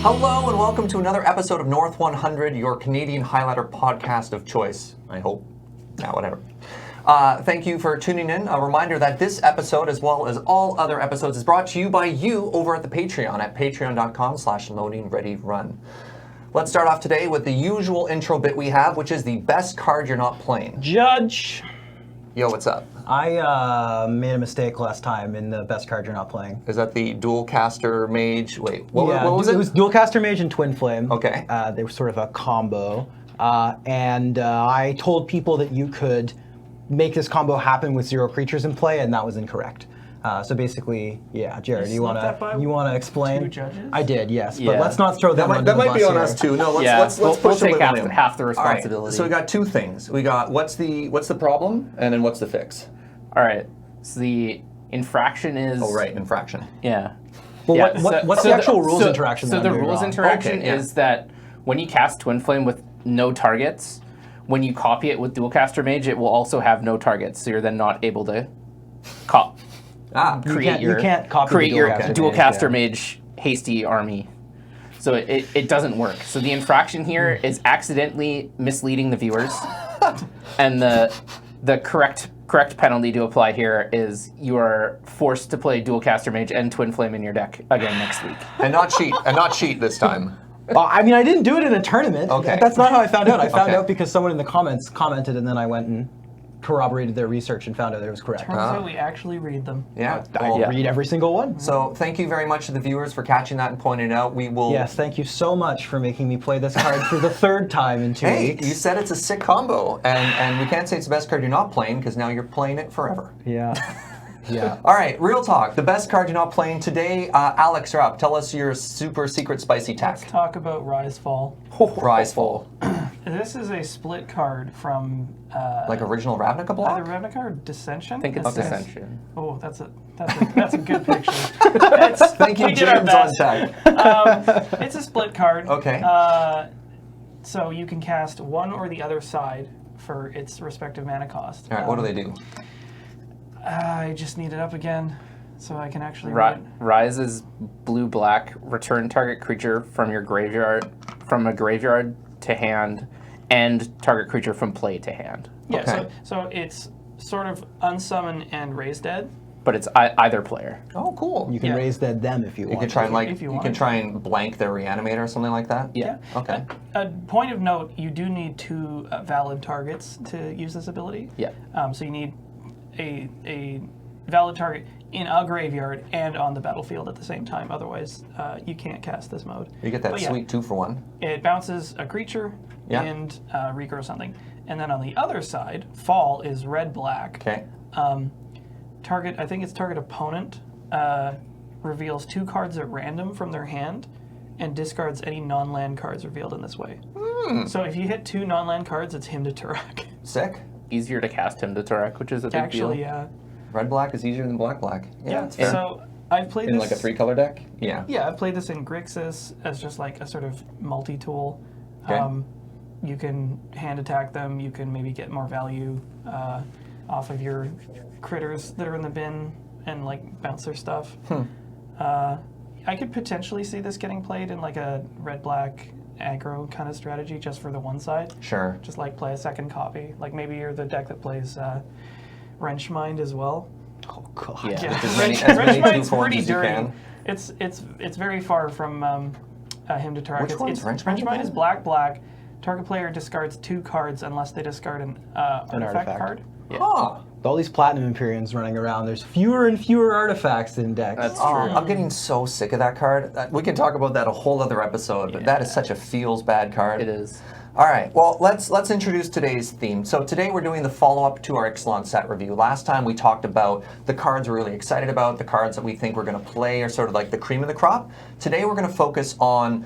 Hello and welcome to another episode of North 100, your Canadian Highlander podcast of choice, I hope. Nah, whatever. Thank you for tuning in. A reminder that this episode, as well as all other episodes, is brought to you by you over at the Patreon at patreon.com/LoadingReadyRun. Let's start off today with the usual intro bit we have, which is the best card you're not playing. Judge! Yo, what's up? I made a mistake last time in the best card you're not playing. Is that the Dual Caster Mage? Wait, what was it? It was Dual Caster Mage and Twin Flame. Okay. They were sort of a combo. And I told people that you could make this combo happen with 0 creatures in play, and that was incorrect. So basically, yeah, Jared, you want to explain? 2 judges? I did, yes. Yeah. But let's not throw them under the bus That might be on here. us too. No, let's we'll push take them in. half the All right, responsibility. so we got 2 things. We got what's the problem, and then what's the fix? All right. So the infraction is. Oh, right, infraction. Yeah. Well, Yeah, what's the actual rules interaction? So that the I'm doing rules wrong? interaction Okay, yeah. is that when you cast Twin Flame with no targets, when you copy it with Dual Caster Mage, it will also have no targets. So you're then not able to create you can't copy the your Dual Caster Mage, Mage hasty army. So it doesn't work. So the infraction here is accidentally misleading the viewers, and the correct penalty to apply here is you are forced to play Dual Caster Mage and Twin Flame in your deck again next week. And not cheat this time. I mean, I didn't do it in a tournament. Okay. That's not how I found out. I found Okay. out because someone in the comments commented, and then I went and corroborated their research and found out that it was correct. Turns out we actually read them. Yeah. I well, read every single one. So thank you very much to the viewers for catching that and pointing it out. We will. Yes, thank you so much for making me play this card for the 3rd time in 2 Hey, weeks. you said it's a sick combo, and we can't say it's the best card you're not playing because now you're playing it forever. Yeah. Yeah. All right, real talk. The best card you're not playing today. Alex, you're up. Tell us your super secret spicy Let's tack. talk about Rise Fall. Rise-Fall. This is a split card from Like original Ravnica block? either Ravnica or Dissension. I think it's Okay. Dissension. Oh, that's a good picture. Thank you, we did our James on best. tag. It's a split card. Okay. So you can cast one or the other side for its respective mana cost. All right, what do they do? I just need it up again so I can actually read it. Rise is blue-black. Return target creature from a graveyard to hand, and target creature from play to hand. Yeah, Okay. so it's sort of unsummon and raise dead. But it's either player. Oh, cool. You can Yeah. raise them if you want. You can try and if you you want. can try and blank their reanimator or something like that. Yeah. Okay. A point of note: you do need 2 valid targets to use this ability. Yeah. So you need a valid target in a graveyard and on the battlefield at the same time. Otherwise, you can't cast this mode. You get that But yeah, sweet 2-for-1. It bounces a creature Yeah. and regrow something. And then on the other side, Fall is red-black. Okay. Target opponent reveals 2 cards at random from their hand and discards any non-land cards revealed in this way. So if you hit 2 non-land cards, it's him to Turak. Sick. Easier to cast him to Turek, which is a big Actually, deal. yeah. Red-black is easier than black-black. Yeah, it's fair. So I've played In this like a 3-color deck? Yeah. Yeah, I've played this in Grixis as just like a sort of multi-tool. Okay. You can hand attack them. You can maybe get more value off of your critters that are in the bin and like bounce their stuff. I could potentially see this getting played in like a red-black aggro kind of strategy just for the one side. Sure. Just like play a second copy. Like maybe you're the deck that plays Wrenchmind as well. Oh God. Yeah. Yeah, As many 2-for-1s Wrenchmind's pretty as you dirty. can. It's very far from him to target. Which one's Wrenchmind Wrenchmind is again? black. Target player discards 2 cards unless they discard an artifact card. Huh. With all these Platinum Empyreans running around, there's fewer and fewer artifacts in decks. That's Oh, true. I'm getting so sick of that card. We can talk about that a whole other episode, but that is such a feels bad card. It is. All right, well, let's introduce today's theme. So today we're doing the follow-up to our Ixalan set review. Last time we talked about the cards we're really excited about, the cards that we think we're going to play are sort of like the cream of the crop. Today we're going to focus on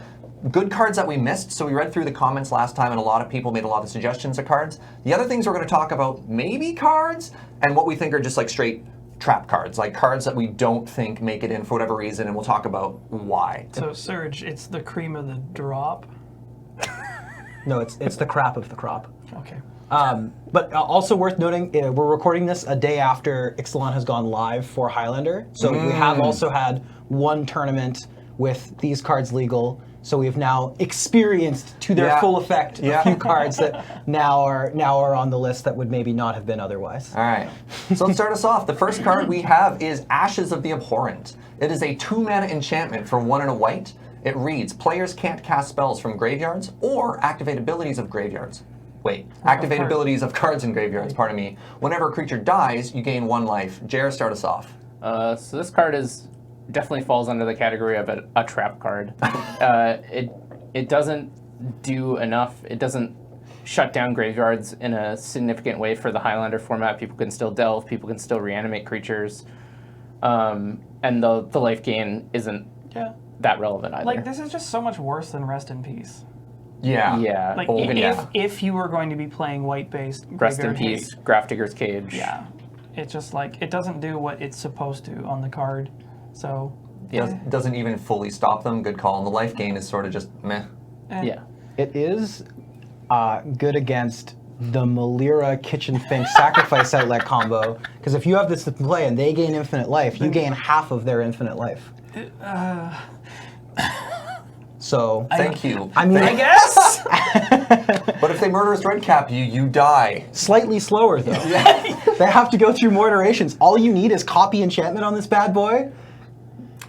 good cards that we missed. So we read through the comments last time and a lot of people made a lot of suggestions of cards. The other things we're going to talk about, maybe cards, and what we think are just like straight trap cards, like cards that we don't think make it in for whatever reason, and we'll talk about why. So Serge, it's the cream of the drop. No, it's the crap of the crop. Okay. But also worth noting, we're recording this a day after Ixalan has gone live for Highlander. So we have also had one tournament with these cards legal. So we've now experienced to their Yeah. full effect Yeah. a few cards that now are on the list that would maybe not have been otherwise. All right. So let's start us off. The first card we have is Ashes of the Abhorrent. It is a 2-mana enchantment for 1 and a white. It reads, players can't cast spells from graveyards or activate abilities of graveyards. Wait, activate abilities of cards in graveyards, pardon me. Whenever a creature dies, you gain 1 life. Jer, start us off. So this card definitely falls under the category of a trap card. It doesn't do enough. It doesn't shut down graveyards in a significant way for the Highlander format. People can still delve. People can still reanimate creatures. And the life gain isn't that relevant either. Like, this is just so much worse than Rest in Peace. Yeah. Yeah. Like, even if you were going to be playing white-based Rest in Graveyard Peace, Hate, Grafdigger's Cage. yeah, it's just like, it doesn't do what it's supposed to on the card. So, Doesn't even fully stop them. Good call. And the life gain is sort of just meh. Yeah. It is good against the Malira Kitchen Finch Sacrifice Outlet combo, because if you have this to play and they gain infinite life, you gain half of their infinite life. So Thank you. I mean, I guess. But if they murderous redcap you, you die. slightly slower though. They have to go through more iterations. All you need is copy enchantment on this bad boy.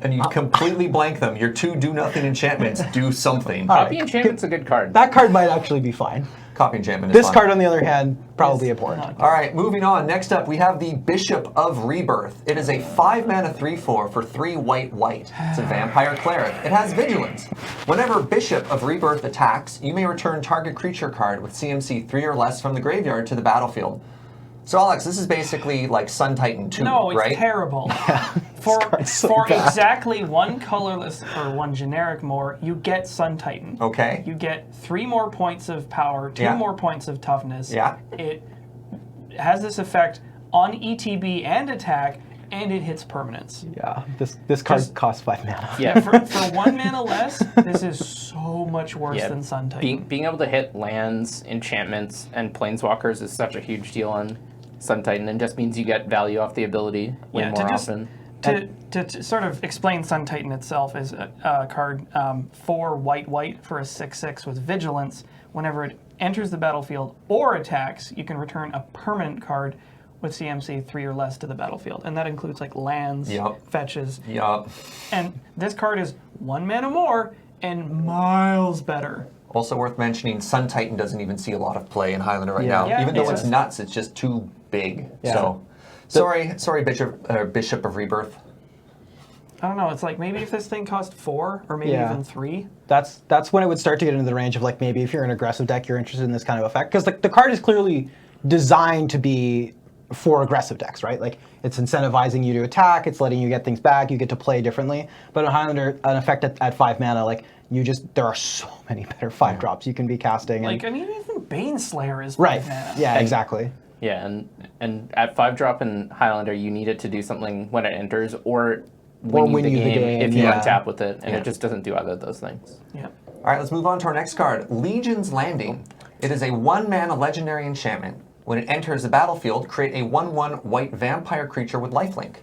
And you completely blank them. Your 2 do-nothing enchantments do something. Copy Enchantment's a good card. That card might actually be fine. Copy enchantment is This fun. card, on the other hand, probably abhorrent. All right, moving on. Next up, we have the Bishop of Rebirth. It is a 5-mana 3/4 for 3 white. It's a vampire cleric. It has vigilance. Whenever Bishop of Rebirth attacks, you may return target creature card with CMC 3 or less from the graveyard to the battlefield. So, Alex, this is basically like Sun Titan 2, No, it's right? terrible. For bad. exactly 1 colorless or 1 generic more, you get Sun Titan. Okay. You get 3 more points of power, 2 Yeah. more points of toughness. Yeah. It has this effect on ETB and attack, and it hits permanents. Yeah, this card costs 5 mana. Yeah. For 1 mana less, this is so much worse Yeah, than Sun Titan. being able to hit lands, enchantments, and planeswalkers is such a huge deal on Sun Titan, and just means you get value off the ability way more often. To sort of explain Sun Titan itself is a card 4 white for a 6/6 with vigilance. Whenever it enters the battlefield or attacks, you can return a permanent card with CMC 3 or less to the battlefield, and that includes like lands, fetches. Yup. And this card is 1 mana more and miles better. Also worth mentioning, Sun Titan doesn't even see a lot of play in Highlander right now. Yeah, Even though it's it's nuts, it's just too big. Yeah. So, sorry, Bishop of Rebirth. I don't know. It's like maybe if this thing cost 4 or maybe Yeah. even 3. That's when it would start to get into the range of like maybe if you're an aggressive deck, you're interested in this kind of effect, because the card is clearly designed to be for aggressive decks, right? Like it's incentivizing you to attack, it's letting you get things back, you get to play differently. But in Highlander, an effect at 5 mana, like there are so many better 5-drops you can be casting. And, Like, I mean, even Baneslayer is 5 right? mana. Yeah, exactly. Yeah, and at 5-drop in Highlander, you need it to do something when it enters or win you the game if you yeah. untap with it, and Yeah. it just doesn't do either of those things. Yep. All right, let's move on to our next card, Legion's Landing. It is a 1-mana legendary enchantment. When it enters the battlefield, create a 1/1 white vampire creature with lifelink.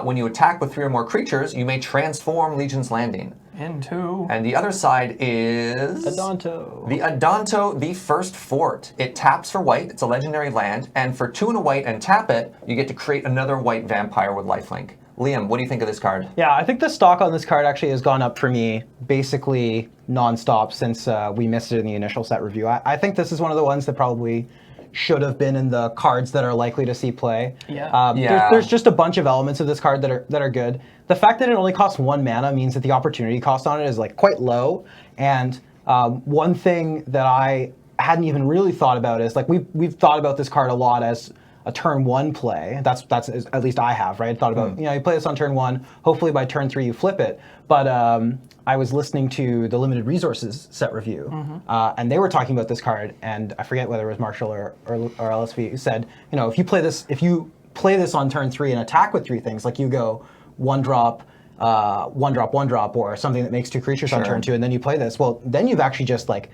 When you attack with 3 or more creatures, you may transform Legion's Landing. Into. And the other side is... Adonto. The Adonto, the First Fort. It taps for white, it's a legendary land, and for 2 and a white and tap it, you get to create another white vampire with lifelink. Liam, what do you think of this card? Yeah, I think the stock on this card actually has gone up for me basically nonstop since we missed it in the initial set review. I think this is one of the ones that probably should have been in the cards that are likely to see play. Yeah. There's just a bunch of elements of this card that are good. The fact that it only costs 1 mana means that the opportunity cost on it is like quite low. And one thing that I hadn't even really thought about is like we've thought about this card a lot as a turn 1 play. That's at least I have, right? Thought about you play this on turn 1. Hopefully by turn 3 you flip it. But I was listening to the Limited Resources set review, and they were talking about this card, and I forget whether it was Marshall or LSV who said, if you play this on turn 3 and attack with 3 things, like you go 1-drop, 1-drop, or something that makes 2 creatures on turn 2, and then you play this. Well, then you've actually just like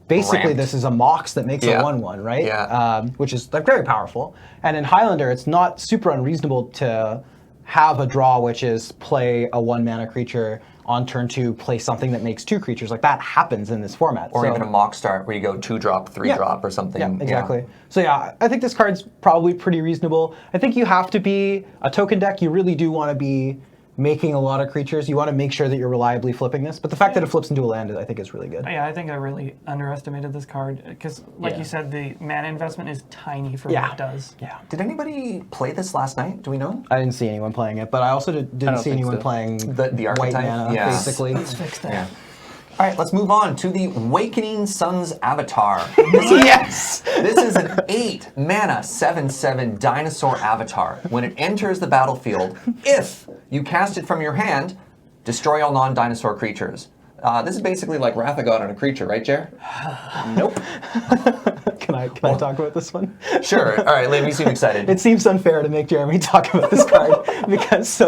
basically Ramped. this is a Mox that makes a 1/1, right? Yeah. Which is like very powerful. And in Highlander, it's not super unreasonable to have a draw, which is play a 1-mana creature on turn 2 play something that makes 2 creatures. Like that happens in this format. Or So- even a mock start where you go 2-drop, 3-drop or something. Yeah, exactly. So yeah, I think this card's probably pretty reasonable. I think you have to be a token deck. You really do want to be making a lot of creatures. You want to make sure that you're reliably flipping this. But the fact that it flips into a land, I think, is really good. Yeah, I think I really underestimated this card because, like Yeah. you said, the mana investment is tiny for Yeah. what it does. Yeah. Did anybody play this last night? Do we know? I didn't see anyone playing it, but I also didn't don't see think anyone so. playing The white archetype? mana, Yeah. basically. Let's fix that. Yeah. All right, let's move on to the Awakening Sun's Avatar. Yes! This is an 8 mana 7/7 dinosaur avatar. When it enters the battlefield, if you cast it from your hand, destroy all non-dinosaur creatures. This is basically like Wrath of God on a creature, right, Jer? Nope. Can I talk about this one? Sure. All right, Liam, you seem excited. It seems unfair to make Jeremy talk about this card because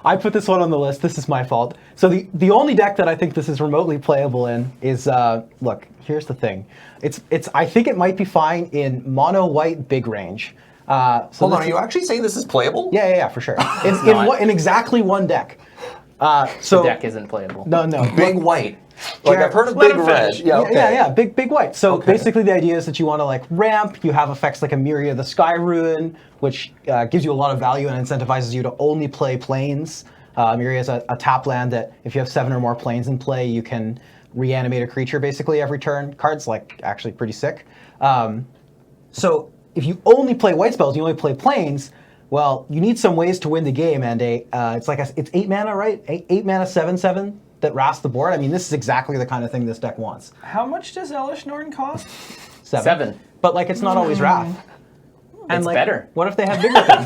I put this one on the list. This is my fault. So the only deck that I think this is remotely playable in is look. Here's the thing. I think it might be fine in mono white big range. Hold on, are you actually saying this is playable? Yeah, for sure. In exactly one deck. The deck isn't playable. No. Big white. Like I've heard of Let big him red. finish. Yeah, okay. Yeah, big white. So Okay. basically the idea is that you want to like ramp, you have effects like a Myria of the Sky Ruin, which gives you a lot of value and incentivizes you to only play planes. Myria is a tap land that if you have 7 or more planes in play, you can reanimate a creature basically every turn. Card's like actually pretty sick. So if you only play white spells, you only play planes, well, you need some ways to win the game, and it's 8 mana, right? 8 mana 7/7 that wraths the board. I mean, this is exactly the kind of thing this deck wants. How much does Elish Norn cost? 7. But like, it's not always wrath. And It's like, better. What if they have bigger things?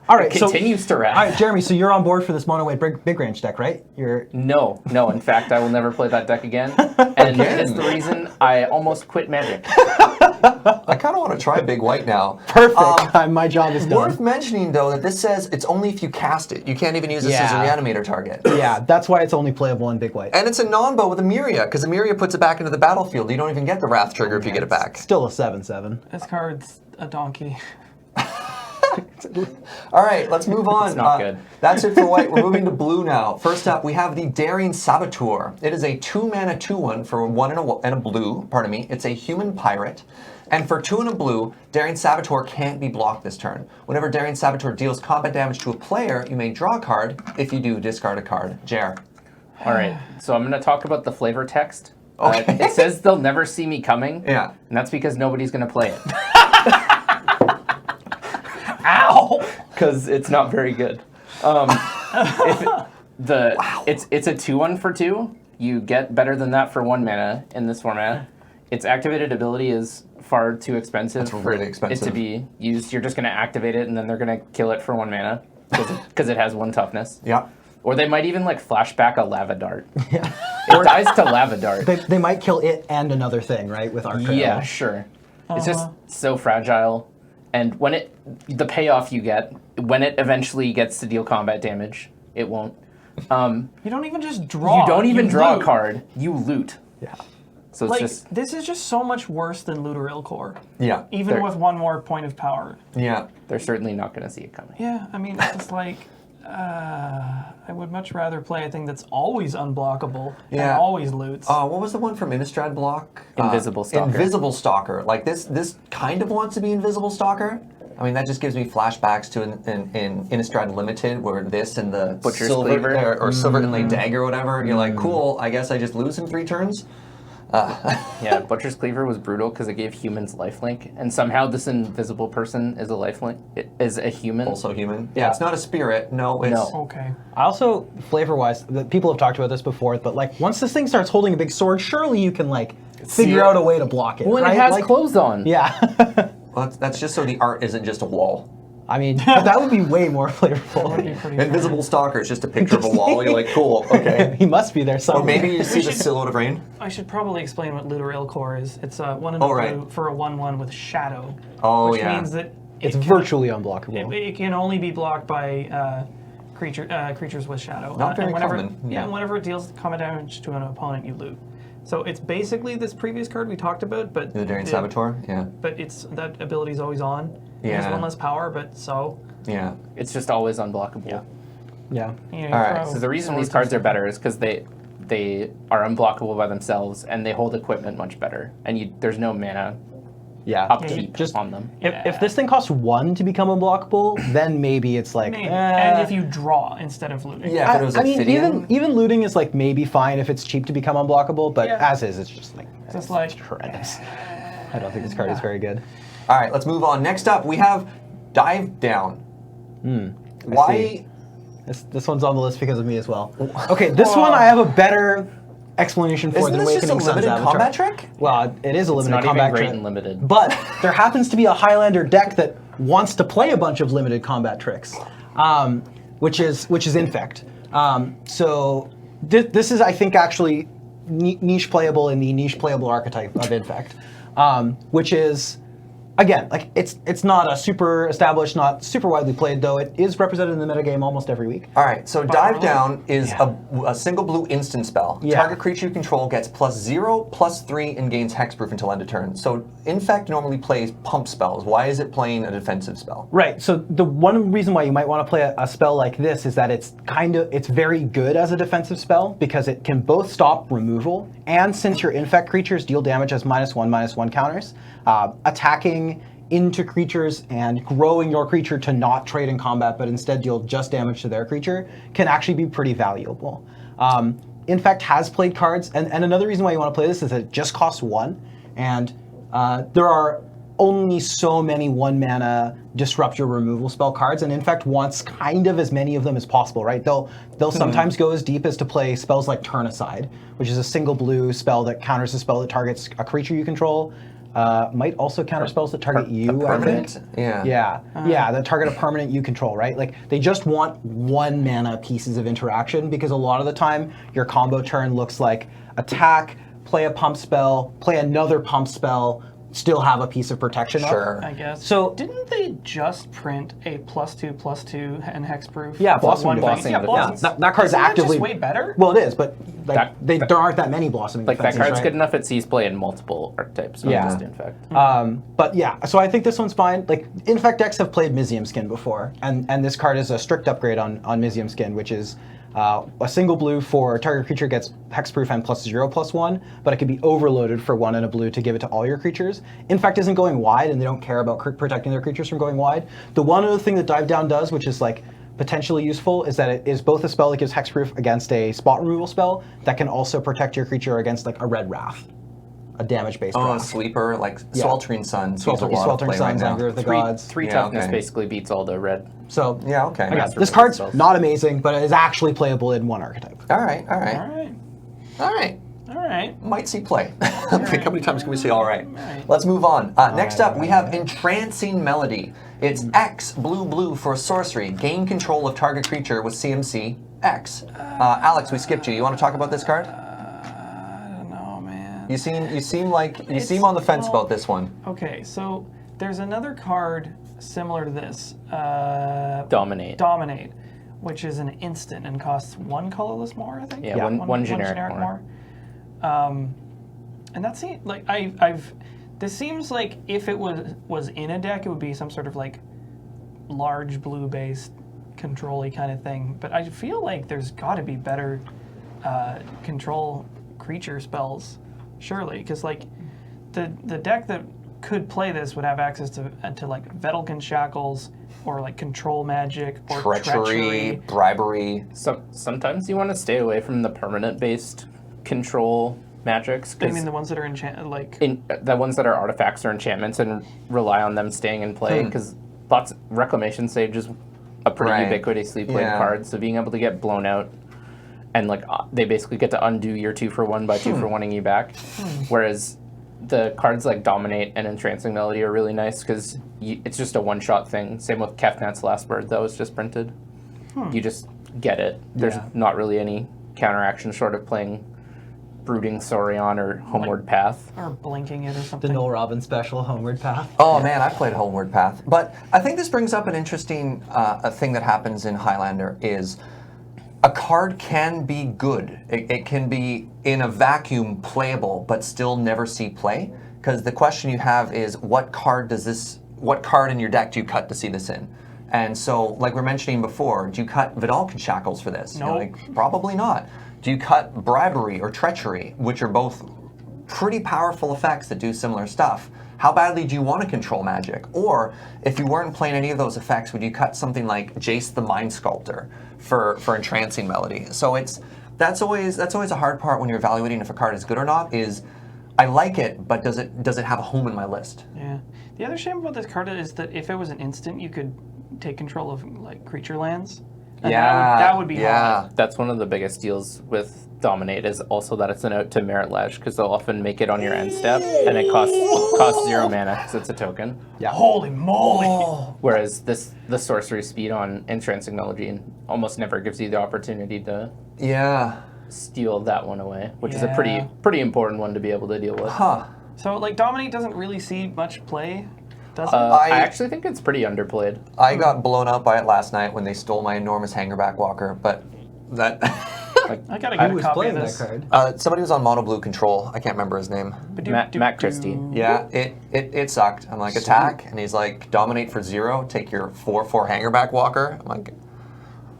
All right, Continues to wrath. All right, Jeremy. So you're on board for this mono white big range deck, right? You're No. In fact, I will never play that deck again. And it's the reason I almost quit Magic. I kind of want to try big white now. perfect. My job is Worth done. mentioning, though, that this says it's only if you cast it. You can't even use this as a Yeah. reanimator target. Yeah, that's why it's only playable in big white. And it's a non-bow with a Myria, because a Myria puts it back into the battlefield. You don't even get the Wrath trigger if you get it back. Still a 7/7. This card's a donkey. All right, let's move on. It's not good. That's it for white. We're moving to blue now. First up, we have the Daring Saboteur. It is a 2-mana 2/1 for 1 and a blue. Pardon me. It's a human pirate. And for 2 and a blue, Daring Saboteur can't be blocked this turn. Whenever Daring Saboteur deals combat damage to a player, you may draw a card. If you do, discard a card. Jer. All right. So I'm going to talk about the flavor text. Okay. It says they'll never see me coming. Yeah. And that's because nobody's going to play it. Ow! Because it's not very good. It's a 2/1 for 2. You get better than that for 1 mana in this format. Its activated ability is far too expensive It's for really it expensive. to be used. You're just going to activate it, and then they're going to kill it for 1 mana because it has 1 toughness. Yeah. Or they might even like flashback a lava dart. Yeah. It dies to lava dart. They might kill it and another thing, right? With Arcana. Yeah, sure. It's just so fragile. And when the payoff you get, when it eventually gets to deal combat damage, it won't. You don't even just draw. You don't even draw loot. a card. You loot. Yeah. So it's Like, just this is just so much worse than Looter Ilkor. Yeah. Even There- with 1 more point of power. Yeah. they're certainly not going to see it coming. Yeah, I mean, it's just like, I would much rather play a thing that's always unblockable and Yeah. always loots. What was the one from Innistrad block? Invisible Stalker. Invisible Stalker. Like this kind of wants to be Invisible Stalker. I mean, that just gives me flashbacks to in Innistrad Limited, where this and the Butcher's silver Cleaver. or silver inlaid dagger or whatever. And you're like, cool. I guess I just lose in 3 turns. Yeah, Butcher's Cleaver was brutal because it gave humans lifelink, and somehow this invisible person is a lifelink. It is a human. Also human. Yeah, it's not a spirit. No, it's No. Okay. I also, flavor-wise, people have talked about this before, but like once this thing starts holding a big sword, surely you can like figure it. out a way to block it. When right? it has like, clothes on. Yeah. Well, that's just so the art isn't just a wall. I mean, that would be way more flavorful. That'd be pretty Invisible Stalker is just a picture of a wall. You're like, cool, okay. He must be there Or somewhere. maybe you see the should- silhouette of rain. I should probably explain what Looter Ilkor is. It's a 1 and a Oh, right. blue for a 1/1 with Shadow. Oh, which yeah. means that It's it can- virtually unblockable. It can only be blocked by creatures with Shadow. Not very and whenever, common, Yeah, yeah. and whenever it deals combat damage to an opponent, you loot. So it's basically this previous card we talked about, but The Daring Saboteur? Yeah. But that ability is always on. It has Yeah. 1 less power, but so. Yeah. It's just always unblockable. Yeah. Yeah. You All right, throw So the reason swords these cards or are better is because they are unblockable by themselves and they hold equipment much better, and there's no mana Yeah. upkeep Just on them. If this thing costs 1 to become unblockable, then maybe it's like. Maybe. And if you draw instead of looting. Yeah, if it was I mean, Ophidian. even looting is like maybe fine if it's cheap to become unblockable, but Yeah. as is, it's just like Just like horrendous. I don't think this card is very good. All right, let's move on. Next up, we have Dive Down. I Why? see. This one's on the list because of me as well. Okay, this one I have a better explanation for Isn't than this just a Awakening Sun's limited Avatar. combat trick? Well, it is a It's limited not even combat great trick. and limited. But there happens to be a Highlander deck that wants to play a bunch of limited combat tricks, which is Infect. So this is, I think, actually niche playable in the niche playable archetype of Infect, which is. Again, like it's not a super established, not super widely played, though it is represented in the metagame almost every week. All right, so Dive really? Down is a single blue instant spell. Yeah. Target creature you control gets +0, +3, and gains hexproof until end of turn. So Infect normally plays pump spells. Why is it playing a defensive spell? Right. So the one reason why you might want to play a spell like this is that it's very good as a defensive spell because it can both stop removal and since your Infect creatures deal damage as -1/-1 counters, attacking into creatures and growing your creature to not trade in combat but instead deal just damage to their creature can actually be pretty valuable. Infect has played cards, and another reason why you want to play this is that it just costs 1, and there are only so many 1-mana disrupt your removal spell cards, and Infect wants kind of as many of them as possible, right? They'll sometimes go as deep as to play spells like Turn Aside, which is a single blue spell that counters a spell that targets a creature you control. Might also counter spells that target you, I think. Yeah. Yeah, that target a permanent you control, right? Like, they just want 1-mana pieces of interaction because a lot of the time, your combo turn looks like attack, play a pump spell, play another pump spell, still have a piece of protection up. Sure. I guess. So- didn't they just print a +2/+2 and hexproof? Yeah, for Blossoming one Defense. thing? Yeah, Yeah, Blossom. That card's Isn't that actively just way better. Well, it is, but like, That- there aren't that many Blossoming Like that Defenses, card's right? good enough. It sees play in multiple archetypes, not Yeah. just Infect. But yeah, so I think this one's fine. Like, Infect decks have played Mizium Skin before, and this card is a strict upgrade on Mizium Skin, which is a single blue for target creature gets hexproof and +0/+1, but it can be overloaded for 1 and a blue to give it to all your creatures. Infect isn't going wide, and they don't care about protecting their creatures from going wide. The one other thing that Dive Down does, which is like potentially useful, is that it is both a spell that gives hexproof against a spot removal spell that can also protect your creature against like a red wrath, a damage-based Oh, a wrath. sleeper, like Yeah. Sweltering Sun. sees a lot of Sweltering play right Suns, now. Anger of the Three Gods. three Yeah, toughness okay. basically beats all the red. So Yeah, okay. again, Master this Blade card's spells. not amazing, but it is actually playable in one archetype. All right, all right, All right. all right. All right. Might see play. How many times can we say all right? right. Let's move on. Next up, we have Entrancing Melody. It's X, blue, for a sorcery. Gain control of target creature with CMC X. Alex, we skipped you. You want to talk about this card? I don't know, man. You seem on the fence about this one. Okay, so there's another card similar to this. Dominate. Dominate, which is an instant and costs 1 colorless more, I think. Yeah, one generic more. And that seems like this seems like if it was in a deck, it would be some sort of like large blue based control-y kind of thing. But I feel like there's got to be better control creature spells, surely, because like the deck that could play this would have access to like Vedelkin Shackles or like control magic or treachery. bribery. Sometimes you want to stay away from the permanent-based control magics. I mean the ones that are The ones that are artifacts or enchantments and rely on them staying in play because Reclamation Sage is a pretty Right. ubiquitously played Yeah. card, so being able to get blown out and like they basically get to undo your 2-for-1 by 2-for-1ing you back, whereas the cards like Dominate and Entrancing Melody are really nice because it's just a one-shot thing. Same with Kefnat's Last Bird that was just printed. You just get it. There's not really any counteraction short of playing Brooding Saurian or Homeward Path. or blinking it or The something. Noel Robin special, Homeward Path. Oh man, I played Homeward Path. But I think this brings up an interesting a thing that happens in Highlander is a card can be good. It can be in a vacuum playable, but still never see play. Because the question you have is, what card in your deck do you cut to see this in? And so, like we were mentioning before, do you cut Vidalcan shackles for this? No. Probably not. Do you cut bribery or treachery, which are both pretty powerful effects that do similar stuff? How badly do you want to control magic? Or if you weren't playing any of those effects, would you cut something like Jace the Mind Sculptor for entrancing melody? So that's always a hard part when you're evaluating if a card is good or not. Is I like it, but does it have a home in my list? Yeah. The other shame about this card is that if it was an instant, you could take control of like creature lands. And that would be hard. That's one of the biggest deals with Dominate is also that it's an out to Merit Ledge, because they'll often make it on your end step, and it costs 0 mana because it's a token. Yeah. Holy moly! Whereas the sorcery speed on Entrancing Melody almost never gives you the opportunity to steal that one away, which is a pretty important one to be able to deal with. Huh. So like Dominate doesn't really see much play, does it? I actually think it's pretty underplayed. I got blown out by it last night when they stole my enormous Hangerback Walker, but that... I gotta get Who a was copy playing of this. that card? somebody was on Mono Blue Control. I can't remember his name. Matt Christie. Yeah, it sucked. I'm like, attack, and he's like, dominate for 0, take your 4/4 Hangerback Walker. I'm like,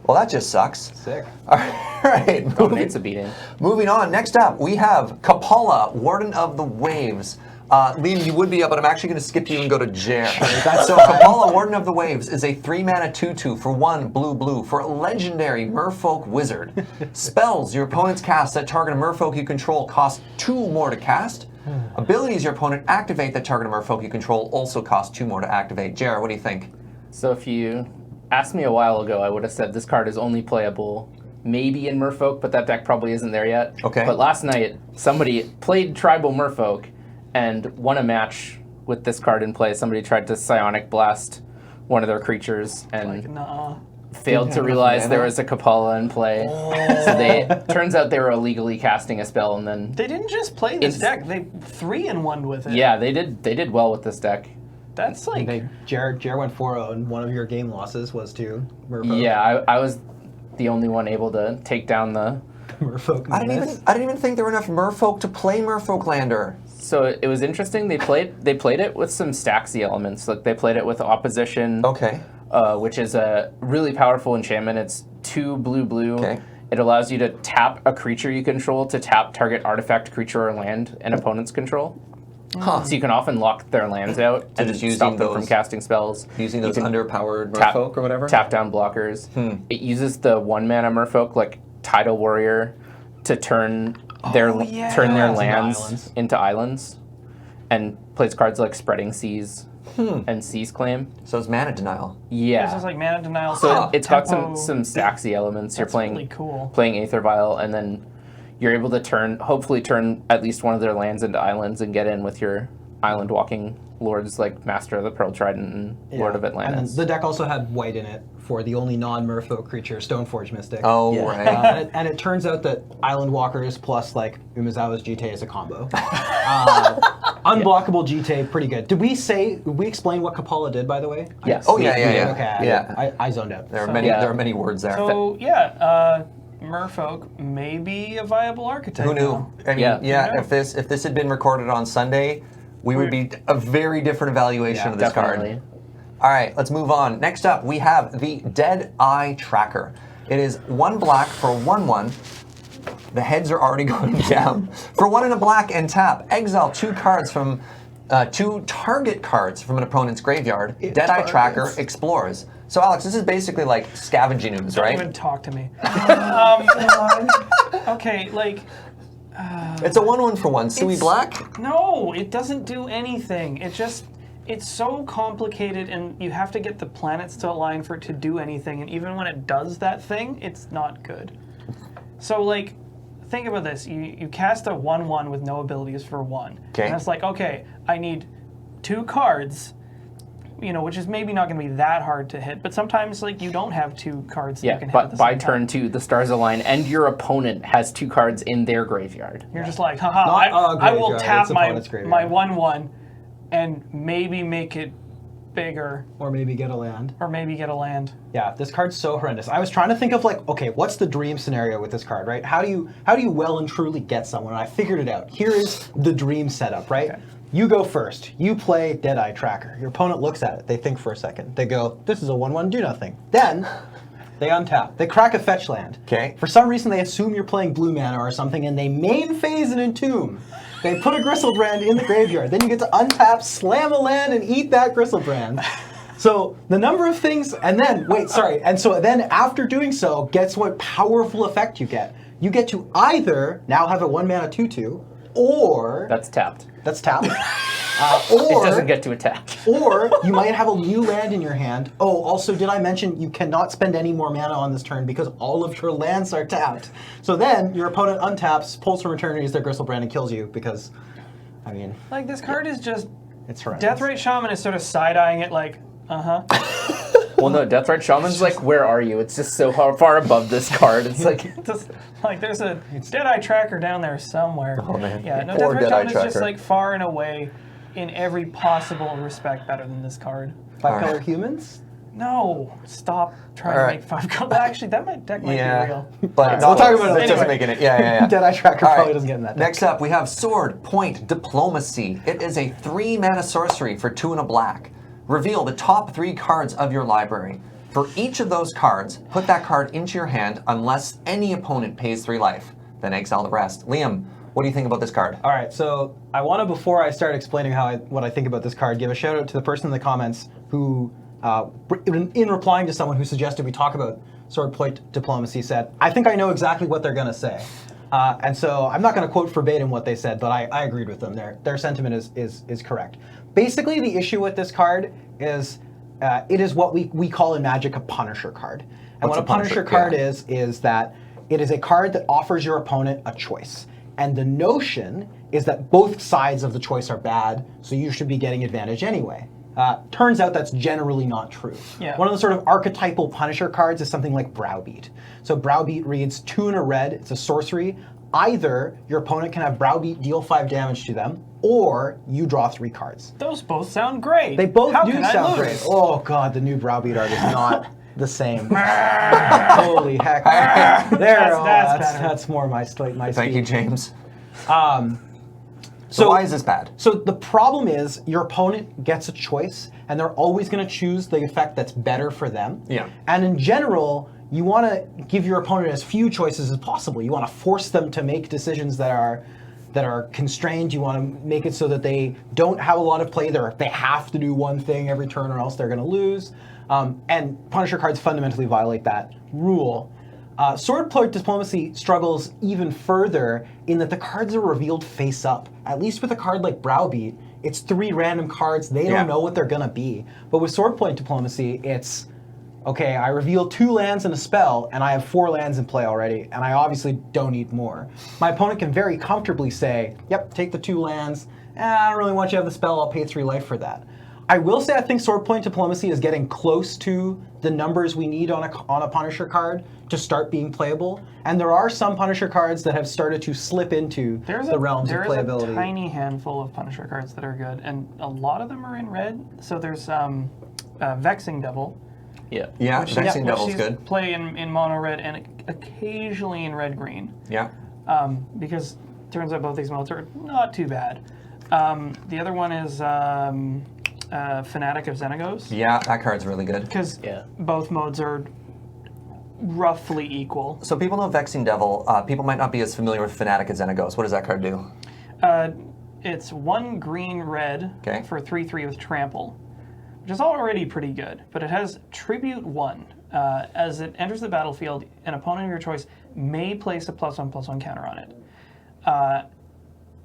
well, that just sucks. Sick. All right, Dominate's a beating. moving on. Next up, we have Kapala, Warden of the Waves. Liam, you would be up, but I'm actually going to skip you and go to Jer. So Kapala, Warden of the Waves, is a 3-mana 2/2 for 1 blue for a legendary Merfolk Wizard. Spells your opponent's cast that target a Merfolk you control cost 2 more to cast. Abilities your opponent activate that target a Merfolk you control also cost 2 more to activate. Jer, what do you think? So if you asked me a while ago, I would have said this card is only playable maybe in Merfolk, but that deck probably isn't there yet. Okay. But last night, somebody played Tribal Merfolk and won a match with this card in play. Somebody tried to Psionic Blast one of their creatures and Like, nah. failed to realize there was a Kapala in play. So turns out they were illegally casting a spell, and then They didn't just play this deck; they 3-in-1 with it. yeah, they did well with this deck. That's like Jared went 4-0, and one of your game losses was to Merfolk. Yeah, I was the only one able to take down the. Merfolk. I didn't even think there were enough Merfolk to play Merfolk Lander. So it was interesting. They played it with some Staxy elements. Like they played it with Opposition, Okay. which is a really powerful enchantment. It's 2 blue. Okay. It allows you to tap a creature you control to tap target artifact, creature, or land an opponent's control. Huh. So you can often lock their lands out and just using stop them from those- casting spells. Using You those can underpowered tap- Merfolk or whatever? Tap down blockers. It uses the 1-mana Merfolk like Tidal Warrior to turn their lands into islands, and plays cards like Spreading Seas and Seas Claim. So it's mana denial. Yeah. this is like mana denial. So it's got tempo. some Staxy elements. You're That's playing really cool. playing Aether Vial, and then you're able to hopefully turn at least one of their lands into islands and get in with your island walking lords like Master of the Pearl Trident and Lord of And Atlantis. then the deck also had white in it for the only non-Merfolk creature, Stoneforge Mystic. Oh, Yeah. right. And it turns out that Island Walkers plus like Umezawa's GT is a combo. Unblockable GT, pretty good. Did we explain what Kapala did, by the way? Yes. Oh, we- yeah, we yeah, did. yeah. Okay, Yeah. I zoned out. There are So- many. Yeah. There are many words there. So Merfolk may be a viable archetype. Who knew? now. I mean, Yeah. Yeah. If this had been recorded on Sunday, we would be a very different evaluation Yeah, of this Definitely. card. All right, let's move on. Next up, we have the Dead Eye Tracker. It is 1 black for 1/1. The heads are already going down. For 1 and a black and tap, exile 2 cards from 2 target cards from an opponent's graveyard. Dead Eye Tracker explores. So Alex, this is basically like scavenging ooze, Don't right? even talk to me. Okay, like It's a 1/1 for 1. Sui black? no, it doesn't do anything. It's so complicated, and you have to get the planets to align for it to do anything. And even when it does that thing, it's not good. So like, think about this: you cast a 1/1 with no abilities for 1, Okay. and it's like, okay, I need 2 cards. Which is maybe not going to be that hard to hit, but sometimes like you don't have 2 cards that you Yeah, can hit at but the by same turn time. 2, the stars align, and your opponent has 2 cards in their graveyard. You're just like, haha, Not I will graveyard, tap it's my opponent's graveyard. my 1/1 and maybe make it bigger, Or maybe get a land. or maybe get a land. Yeah, this card's so horrendous. I was trying to think of like, okay, what's the dream scenario with this card, right? How do you well and truly get someone? And I figured it out. Here is the dream setup, right? You go first. You play Deadeye Tracker. Your opponent looks at it. They think for a second. They go, this is a 1/1 do nothing. Then they untap. They crack a fetch land. Okay. For some reason, they assume you're playing blue mana or something, and they main phase and entomb. They put a Gristlebrand in the graveyard. Then you get to untap, slam a land, and eat that Gristlebrand. So the number of things, and then, and so then after doing so, guess what powerful effect you get? You get to either now have a 1-mana 2/2, or... That's tapped. That's tapped. It doesn't get to attack. Or you might have a new land in your hand. Oh, also, did I mention you cannot spend any more mana on this turn because all of your lands are tapped. So then your opponent untaps, pulls from Eternity's their Gristlebrand, and kills you because, I mean... Like, this card is just... It's horrendous. Deathrite Shaman is sort of side-eyeing it like, Well, no, Deathrite Shaman's like, where are you? It's just so far above this card. It's like... just, like, there's a Deadeye Tracker down there somewhere. Oh, man. Yeah, no, Poor Deathrite Deadeye Shaman is just, Tracker. like, far and away, in every possible respect, better than this card. 5-color humans? No, stop trying All to right. make 5 Well, actually, that deck might be real. But We'll talk about it It doesn't later. make it. Yeah. Deadeye Tracker All right. probably doesn't get in that deck. Next up, we have Sword Point Diplomacy. It is a 3-mana sorcery for 2 and a black. Reveal the top 3 cards of your library. For each of those cards, put that card into your hand unless any opponent pays 3 life. Then exile the rest. Liam, what do you think about this card? All right, so I want to, before I start explaining what I think about this card, give a shout out to the person in the comments who, in replying to someone who suggested we talk about Sword Point Diplomacy, said, I think I know exactly what they're going to say. And so I'm not going to quote verbatim what they said, but I agreed with them. Their sentiment is correct. Basically, the issue with this card is it is what we call in Magic a Punisher card. And What's what a a Punisher? Punisher card Yeah. is that it is a card that offers your opponent a choice. And the notion is that both sides of the choice are bad, so you should be getting advantage anyway. Turns out that's generally not true. Yeah. One of the sort of archetypal Punisher cards is something like Browbeat. So Browbeat reads 2 and a red, it's a sorcery. Either your opponent can have Browbeat deal 5 damage to them, or you draw 3 cards. Those both sound great. They both How do can I sound lose? great. Oh god, the new Browbeat art is not the same. Holy heck. That's better. That's more my speed. Thank you, James. So why is this bad? So the problem is your opponent gets a choice, and they're always going to choose the effect that's better for them. Yeah. And in general, you want to give your opponent as few choices as possible. You want to force them to make decisions that are constrained. You want to make it so that they don't have a lot of play. They have to do one thing every turn, or else they're going to lose. And Punisher cards fundamentally violate that rule. Sword Point Diplomacy struggles even further in that the cards are revealed face up. At least with a card like Browbeat, it's 3 random cards. They don't know what they're going to be. But with Sword Point Diplomacy, it's, okay, I reveal 2 lands and a spell, and I have 4 lands in play already, and I obviously don't need more. My opponent can very comfortably say, yep, take the 2 lands. I don't really want you to have the spell. I'll pay 3 life for that. I will say I think Sword Point Diplomacy is getting close to the numbers we need on a Punisher card to start being playable. And there are some Punisher cards that have started to slip into the realms of playability. There's a tiny handful of Punisher cards that are good, and a lot of them are in red. So there's Vexing Devil. Yeah. Yeah, Which Vexing which Devil's sees good. play in mono red and occasionally in red green. Yeah. Because turns out both these modes are not too bad. The other one is Fanatic of Xenagos. Yeah, that card's really good. Because both modes are roughly equal. So people know Vexing Devil. People might not be as familiar with Fanatic of Xenagos. What does that card do? It's 1 green-red for 3/3 with Trample, which is already pretty good, but it has Tribute 1. As it enters the battlefield, an opponent of your choice may place a +1/+1 counter on it.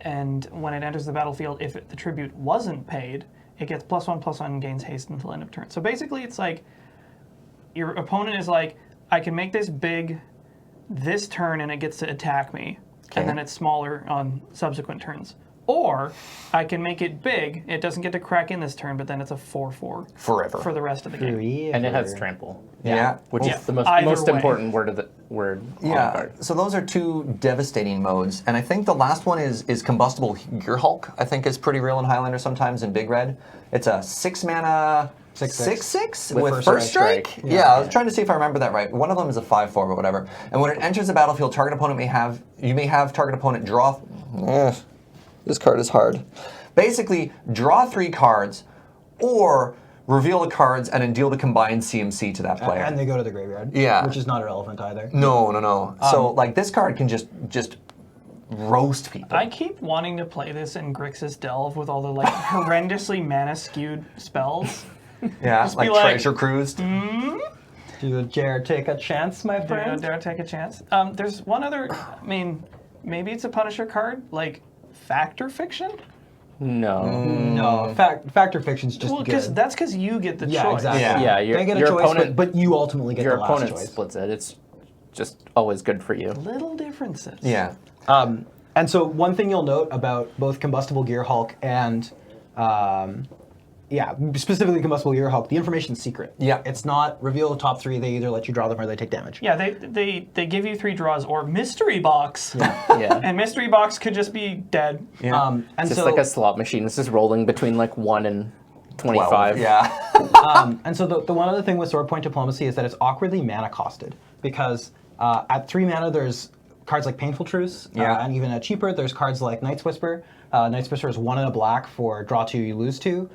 And when it enters the battlefield, if the tribute wasn't paid, it gets +1/+1 and gains haste until end of turn. So basically it's like, your opponent is like, I can make this big this turn and it gets to attack me, and then it's smaller on subsequent turns. Or I can make it big, it doesn't get to crack in this turn, but then it's a 4/4 Forever. for the rest of the game. And it has trample. Yeah. Which is the Either most way. important word on the card. So those are 2 devastating modes, and I think the last one is Combustible Gearhulk. I think is pretty real in Highlander sometimes in Big Red. It's a 6-mana 6/6 with first strike. Yeah, I was trying to see if I remember that right. One of them is a 5/4, but whatever. And when it enters the battlefield, target opponent may have target opponent draw. This card is hard. basically draw 3 cards, or reveal the cards and then deal the combined CMC to that player. And they go to the graveyard. Yeah. Which is not irrelevant either. No. So like this card can just roast people. I keep wanting to play this in Grixis Delve with all the like horrendously mana skewed spells. Yeah, Just like be like, Treasure Cruised. Do you dare take a chance, my friend? Dare I take a chance? There's one other. I mean, maybe it's a Punisher card, like Factor Fiction. No. No, Factor Fiction's just Well, good. that's because you get the Yeah, choice. exactly. Yeah. Yeah, They get a your choice, opponent, but you ultimately get your the last opponent choice. splits it. It's just always good for you. Little differences. Yeah. And so one thing you'll note about both Combustible Gear Hulk and, specifically Combustible Gear Hulk, the information's secret. Yeah. It's not reveal the top 3, they either let you draw them or they take damage. Yeah, they give you 3 draws or mystery box. Yeah. And mystery box could just be dead. Yeah. And It's just so, like a slot machine. It's just rolling between like 1 and 25. Yeah. and so the one other thing with Sword Point Diplomacy is that it's awkwardly mana costed, because at 3 mana there's cards like Painful Truce, Yeah. and even cheaper there's cards like Night's Whisper. Night's Whisper is 1 and a black for draw 2, you lose 2.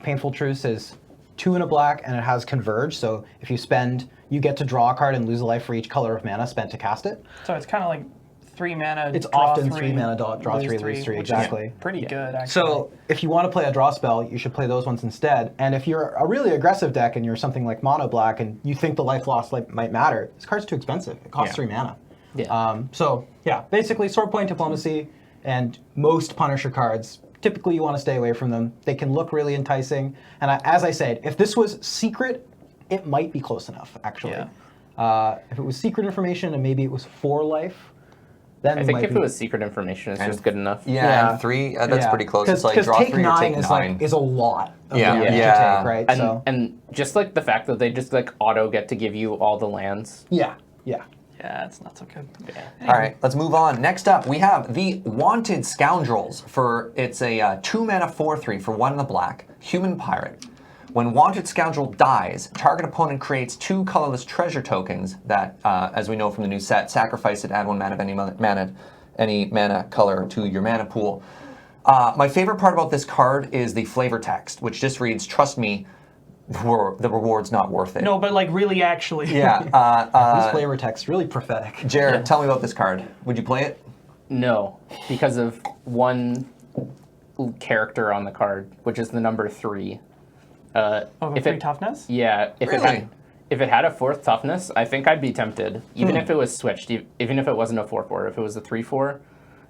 Painful Truce is 2 and a black, and it has Converge, so if you spend, you get to draw a card and lose a life for each color of mana spent to cast it. So it's kind of like 3 mana. It's draw often 3, 3 mana, draw 3, lose 3, which is exactly. pretty good, actually. So if you want to play a draw spell, you should play those ones instead. And if you're a really aggressive deck and you're something like mono black and you think the life loss might matter, this card's too expensive. It costs 3 mana. Yeah. Basically Sword Point Diplomacy and most Punisher cards, typically you want to stay away from them. They can look really enticing. And as I said, if this was secret, it might be close enough, actually. Yeah. If it was secret information and maybe it was 4 life, then I we think might if be... it was secret information, it's just good enough. Yeah, and 3, that's pretty close. It's like draw 3 take or 9 take is 9. like is a lot of Yeah. damage Yeah. to take, right? And, so and just like the fact that they just like auto get to give you all the lands. yeah. Yeah, it's not so good. All right, let's move on. Next up, we have the Wanted Scoundrels. It's a 2 mana 4/3 for 1 in the black, Human Pirate. When Wanted Scoundrel dies, target opponent creates 2 colorless treasure tokens that, as we know from the new set, sacrifice it, add 1 mana of any mana color to your mana pool. My favorite part about this card is the flavor text, which just reads, "Trust me, the reward's not worth it." No, but like really, actually. Yeah. This flavor text really prophetic. Jared, tell me about this card. Would you play it? No, because of one character on the card, which is the number 3. Over 3 toughness? Yeah, if Really? it had a 4th toughness, I think I'd be tempted. Even if it was switched, even if it wasn't a 4/4, if it was a 3/4,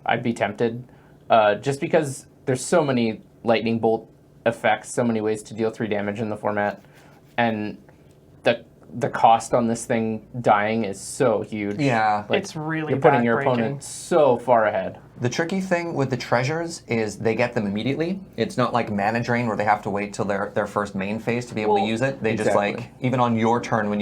I'd be tempted. Just because there's so many lightning bolt effects, so many ways to deal 3 damage in the format, and the cost on this thing dying is so huge. Yeah. Like, It's really you're putting your backbreaking. opponent so far ahead. The tricky thing with the treasures is they get them immediately. It's not like Mana Drain where they have to wait till their first main phase to be able to Well, use it. They just exactly. like, even on your turn when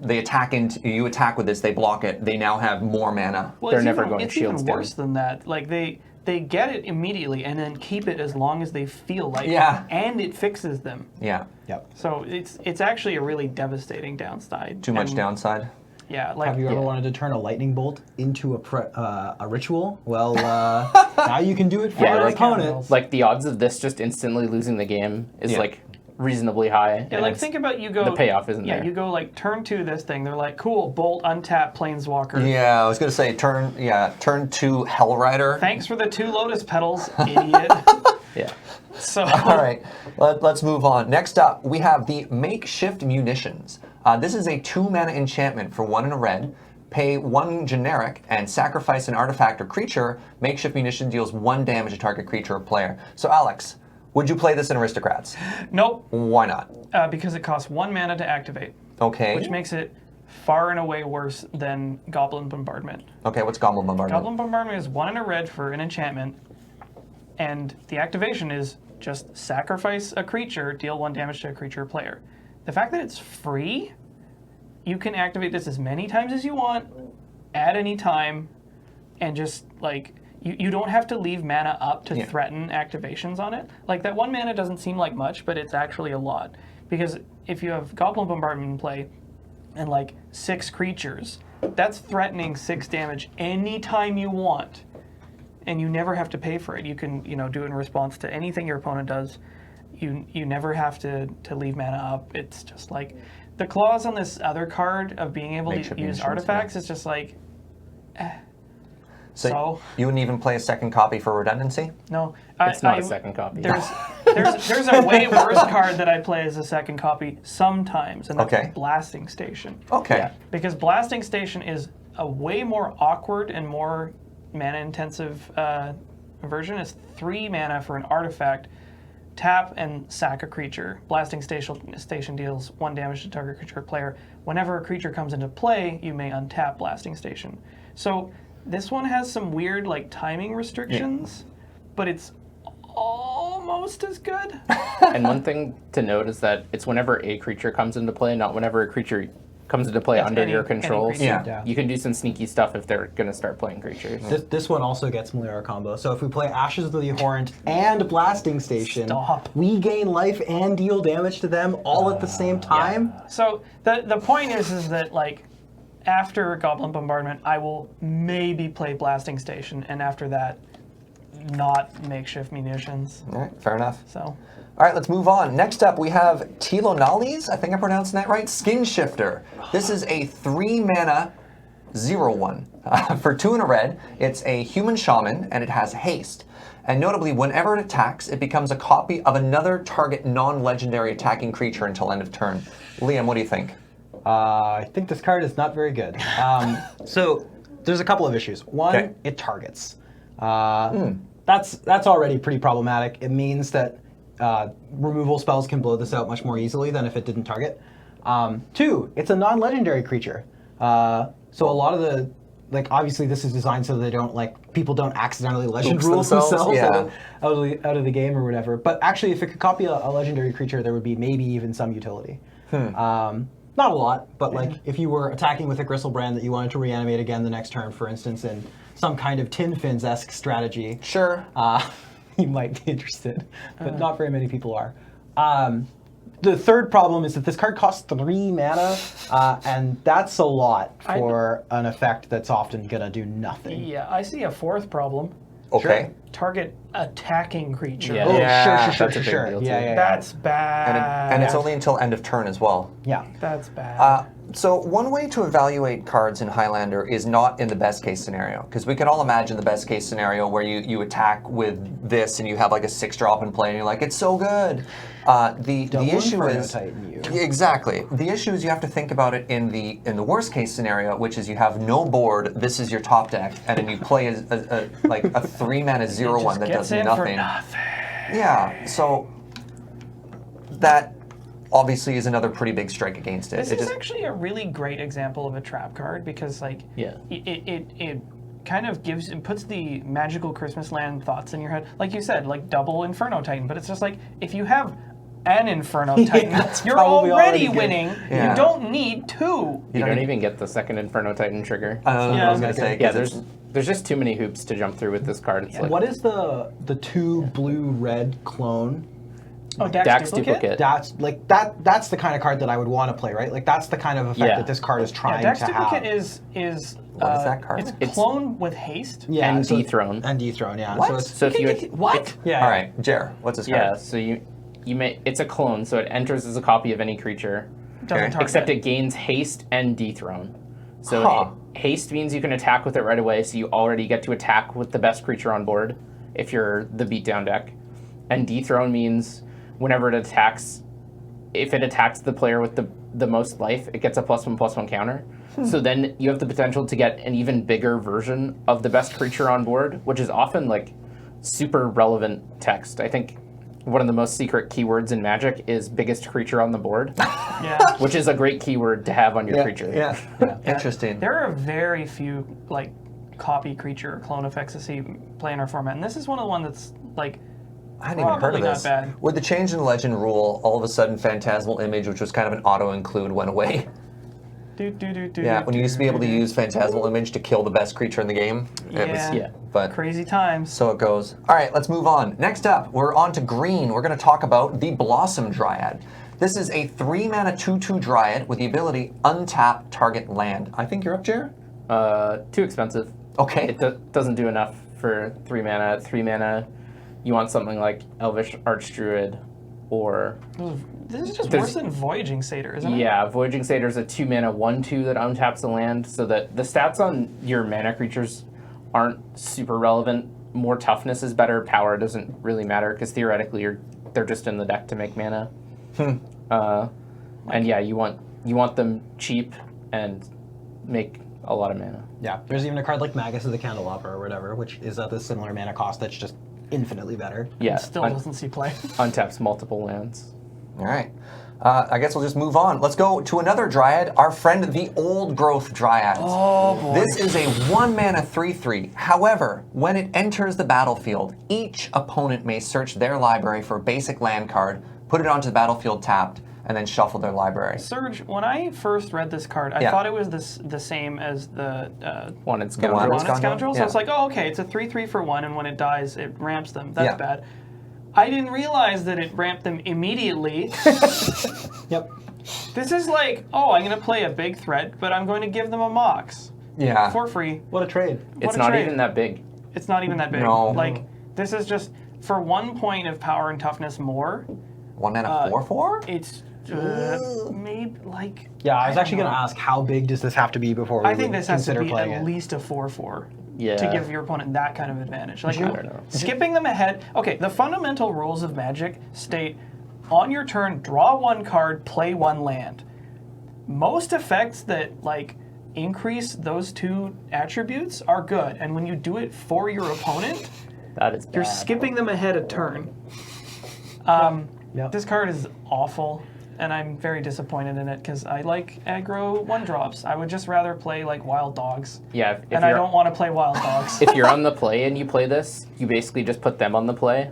they attack you attack with this, they block it, they now have more mana. Well, They're it's never even, going it's shields even down. worse than that. Like they get it immediately and then keep it as long as they feel like. Yeah. And it fixes them. Yeah. Yep. So it's actually a really devastating downside. Too much And, downside. Yeah, like Have you ever wanted to turn a lightning bolt into a ritual? Well, now you can do it for Yeah, your like- opponent. Like the odds of this just instantly losing the game is Yeah. like reasonably high. Yeah, and like it's- think about you go. the payoff isn't yeah, there. you go like turn 2 this thing. They're like, cool, bolt, untap, planeswalker. Yeah, I was gonna say turn 2 Hellrider. Thanks for the 2 lotus petals, idiot. Yeah. So All right, let's move on. Next up, we have the Makeshift Munitions. This is a 2 mana enchantment for 1 in a red. Pay 1 generic and sacrifice an artifact or creature. Makeshift Munition deals 1 damage to target creature or player. So Alex, would you play this in Aristocrats? nope, Why not? because it costs 1 mana to activate, Okay. which makes it far and away worse than Goblin Bombardment. Okay, what's Goblin Bombardment? Goblin Bombardment is 1 in a red for an enchantment, and the activation is just sacrifice a creature, deal 1 damage to a creature or player. The fact that it's free, you can activate this as many times as you want, at any time, and just like you don't have to leave mana up to threaten activations on it. Like that 1 mana doesn't seem like much, but it's actually a lot. Because if you have Goblin Bombardment in play and like 6 creatures, that's threatening 6 damage anytime you want. and you never have to pay for it. You can do it in response to anything your opponent does. You never have to leave mana up. It's just like the clause on this other card of being able to use munitions, artifacts is just like, So you wouldn't even play a second copy for redundancy? No. It's not a second copy. There's a way worse card that I play as a second copy sometimes, and that's Blasting Station. Okay. Yeah, because Blasting Station is a way more awkward and more mana-intensive version. It's 3 mana for an artifact. Tap and sack a creature. Blasting Station deals 1 damage to target creature or player. Whenever a creature comes into play, you may untap Blasting Station. So this one has some weird timing restrictions, but it's almost as good. And one thing to note is that it's whenever a creature comes into play, not whenever a creature comes into play under your control. You can do some sneaky stuff if they're going to start playing creatures. This one also gets Melira combo. So if we play Ashes of the Abhorrent and Blasting Station, we gain life and deal damage to them all at the same time. Yeah. So the point is that after Goblin Bombardment, I will maybe play Blasting Station, and after that, not Makeshift Munitions. All right, fair enough. So. All right, let's move on. Next up, we have Tilonali's, I think I'm pronouncing that right, Skin Shifter. This is a 3-mana 0/1. For 2 and a red, it's a human shaman, and it has haste. And notably, whenever it attacks, it becomes a copy of another target non-legendary attacking creature until end of turn. Liam, what do you think? I think this card is not very good. So there's a couple of issues. One, it targets. That's already pretty problematic. It means that removal spells can blow this out much more easily than if it didn't target. 2, it's a non-legendary creature. So a lot of the, obviously this is designed so they don't, people don't accidentally legend rule themselves out of the game or whatever. But actually, if it could copy a legendary creature, there would be maybe even some utility. Not a lot, but if you were attacking with a Gristlebrand that you wanted to reanimate again the next turn, for instance, in some kind of Tin Fins-esque strategy. Sure. You might be interested, but not very many people are. The third problem is that this card costs 3 mana, and that's a lot for an effect that's often going to do nothing. Yeah, I see a fourth problem. Okay. Target attacking creature. Yeah. Oh, That's a sure. big deal, too. Yeah. That's bad. And it's only until end of turn as well. Yeah. That's bad. So one way to evaluate cards in Highlander is not in the best case scenario, because we can all imagine the best case scenario where you attack with this and you have a 6-drop in play and you're like, it's so good. The issue is exactly the issue is you have to think about it in the worst case scenario, which is you have no board. This is your top deck, and then you play a 3-mana 0/1 that does nothing. Yeah. So that obviously is another pretty big strike against it. This is actually a really great example of a trap card because it kind of puts the magical Christmas land thoughts in your head. Like you said, double Inferno Titan, but it's just if you have an Inferno Titan, you're already winning. Yeah. You don't need 2. You don't even get the second Inferno Titan trigger. I was going to say. Yeah, there's just too many hoops to jump through with this card. It's what is the 2 blue-red clone? Oh, Dax Duplicate? That's that's the kind of card that I would want to play, right? That's the kind of effect that this card is trying Dax to have. Duplicate is what is that card? It's clone with haste. Yeah, and dethrone. And dethrone, yeah. What? So if you what? Yeah. All right, Jer, what's this card? Yeah, so you may it's a clone, so it enters as a copy of any creature, Doesn't target. except it gains haste and dethrone. So haste means you can attack with it right away, so you already get to attack with the best creature on board if you're the beatdown deck. And dethrone means whenever it attacks, if it attacks the player with the most life, it gets a +1/+1 counter. So then you have the potential to get an even bigger version of the best creature on board, which is often super relevant text. I think one of the most secret keywords in Magic is biggest creature on the board, which is a great keyword to have on your creature. Yeah. Interesting. There are very few copy creature or clone effects to see play in our format, and this is one of the ones that's I hadn't even heard of this. Not bad. With the change in legend rule, all of a sudden Phantasmal Image, which was kind of an auto-include, went away. When you used to be able to use Phantasmal Image to kill the best creature in the game. But crazy times. So it goes. All right, let's move on. Next up, we're on to green. We're going to talk about the Blossom Dryad. This is a 3-mana 2/2 Dryad with the ability untap target land. I think you're up, Jer? Too expensive. Okay. It doesn't do enough for 3 mana. 3 mana, you want something like Elvish Archdruid or... This is just There's- worse than Voyaging Satyr, isn't it? Yeah, Voyaging Satyr is a 2 mana 1/2 that untaps a land, so that the stats on your mana creatures aren't super relevant. More toughness is better. Power doesn't really matter because theoretically they're just in the deck to make mana. And yeah, you want them cheap and make a lot of mana. Yeah, there's even a card like Magus of the Candelabra or whatever, which is at this similar mana cost that's just infinitely better. Yeah, It still doesn't see play. untaps multiple lands. All right. I guess we'll just move on. Let's go to another Dryad, our friend the Old Growth Dryad. Oh, boy. This is a 1 mana 3/3. However, when it enters the battlefield, each opponent may search their library for a basic land card, put it onto the battlefield tapped, and then shuffle their library. Serge, when I first read this card, I Yeah. thought it was the same as the Wanted Wanted Scoundrel. Wanted Scoundrel? Scoundrel. So Yeah. it's like, oh, okay, it's a 3/3 for 1, and when it dies, it ramps them. That's Yeah. bad. I didn't realize that it ramped them immediately. Yep. This is like, oh, I'm going to play a big threat, but I'm going to give them a Mox Yeah. for free. What a trade. It's a not trade. even that big. It's not even that big. No. Like, this is just, for 1 point of power and toughness more, 1 mana 4/4? it's maybe like... Yeah, I was actually don't going to know. ask how big does this have to be before we I think would this has to consider be playing at it? least a 4/4 Yeah. to give your opponent that kind of advantage. Like, I don't know. skipping them ahead. Okay, the fundamental rules of Magic state, on your turn, draw 1 card, play 1 land. Most effects that, like, increase those 2 attributes are good, and when you do it for your opponent, That is bad. you're skipping them ahead a turn. Yep. This card is awful, and I'm very disappointed in it because I like aggro 1-drops. I would just rather play like Wild Dogs, Yeah, if and I you're- don't want to play Wild Dogs. If you're on the play and you play this, you basically just put them on the play.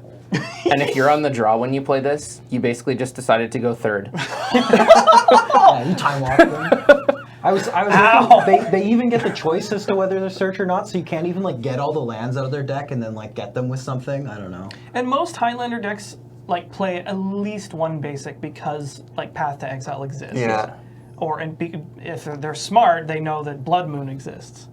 And if you're on the draw when you play this, you basically just decided to go third. Yeah, you time walk them. I was Ow. looking, they even get the choice as to whether they're search or not, so you can't even like get all the lands out of their deck and then like get them with something. I don't know. And most Highlander decks like play at least 1 basic because like Path to Exile exists. Yeah. Or if they're smart, they know that Blood Moon exists.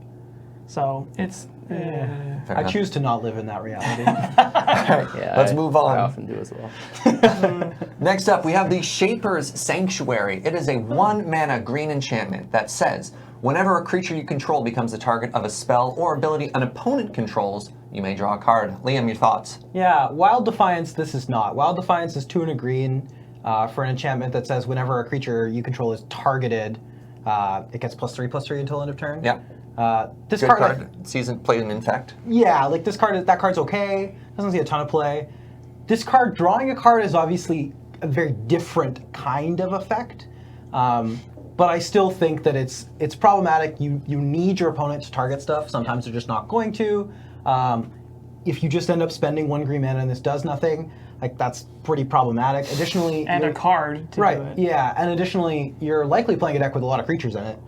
So it's. Fair I enough. choose to not live in that reality. Yeah, Let's move on. I often do as well. Next up, we have the Shaper's Sanctuary. It is a 1 mana green enchantment that says, whenever a creature you control becomes the target of a spell or ability an opponent controls, you may draw a card. Liam, your thoughts? Yeah, Wild Defiance, this is not. Wild Defiance is 2 and a green for an enchantment that says whenever a creature you control is targeted, it gets +3/+3 until end of turn. Yeah. This Good card, card. like, Season played in Infect. yeah, like this card, that card's okay. Doesn't see a ton of play. This card, drawing a card is obviously a very different kind of effect. But I still think that it's problematic. You need your opponent to target stuff. Sometimes they're just not going to. If you just end up spending 1 green mana and this does nothing, like that's pretty problematic. Additionally, And a you're- card to right? do it. Yeah, and additionally, you're likely playing a deck with a lot of creatures in it,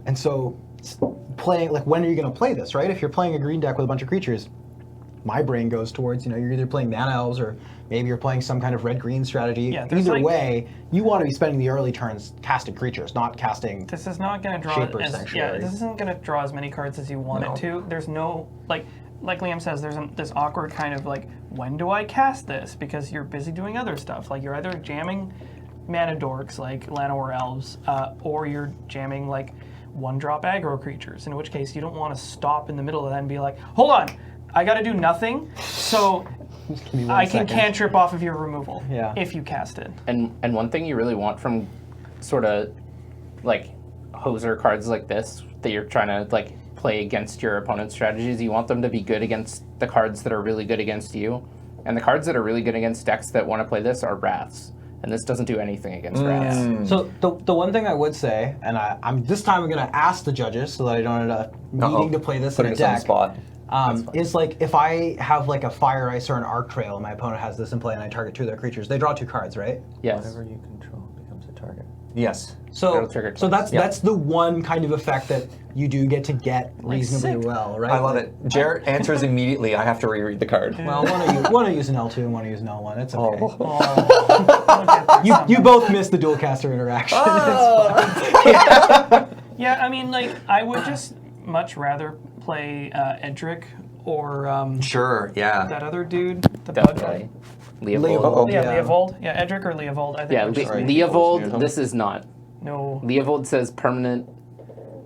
and so playing like when are you going to play this, right? If you're playing a green deck with a bunch of creatures, my brain goes towards you're either playing mana elves or maybe you're playing some kind of red-green strategy. Yeah, there's either like- way, you want to be spending the early turns casting creatures, not casting. This is not going to draw Shaper's as Sanctuary. this isn't going to draw as many cards as you want No. it to. There's no like Liam says, there's this awkward kind of like, when do I cast this? Because you're busy doing other stuff. Like you're either jamming mana dorks like Llanowar Elves, or you're jamming like 1-drop aggro creatures. In which case, you don't want to stop in the middle of that and be like, hold on, I got to do nothing, so Just give me 1 I can second. cantrip off of your removal. Yeah. If you cast it. And one thing you really want from sort of like hoser cards like this that you're trying to like play against your opponent's strategies, you want them to be good against the cards that are really good against you. And the cards that are really good against decks that want to play this are Wraths. And this doesn't do anything against Wraths. So the one thing I would say, and I'm this time I'm going to ask the judges so that I don't end up needing to play this in Putting a us on the deck. spot. Is like if I have like a Fire Ice or an Arc Trail and my opponent has this in play and I target 2 of their creatures, they draw 2 cards, right? Yes. Whatever you control becomes a target. Yes. So That'll trigger so twice. that's the one kind of effect that you do get to get reasonably sick. well, right? I love it. Jarrett answers immediately. I have to reread the card. Well, one to use an L2 and one to use an L1. It's okay. Oh. You both missed the dual caster interaction. Yeah, I mean, like, I would just much rather play Edric or Sure, yeah. that other dude, the Definitely. Leovold. Leovold. Yeah, Yeah. Leovold. Yeah, Edric or Leovold. I think. Yeah, Sorry. Leovold, this is not. No. Leovold says permanent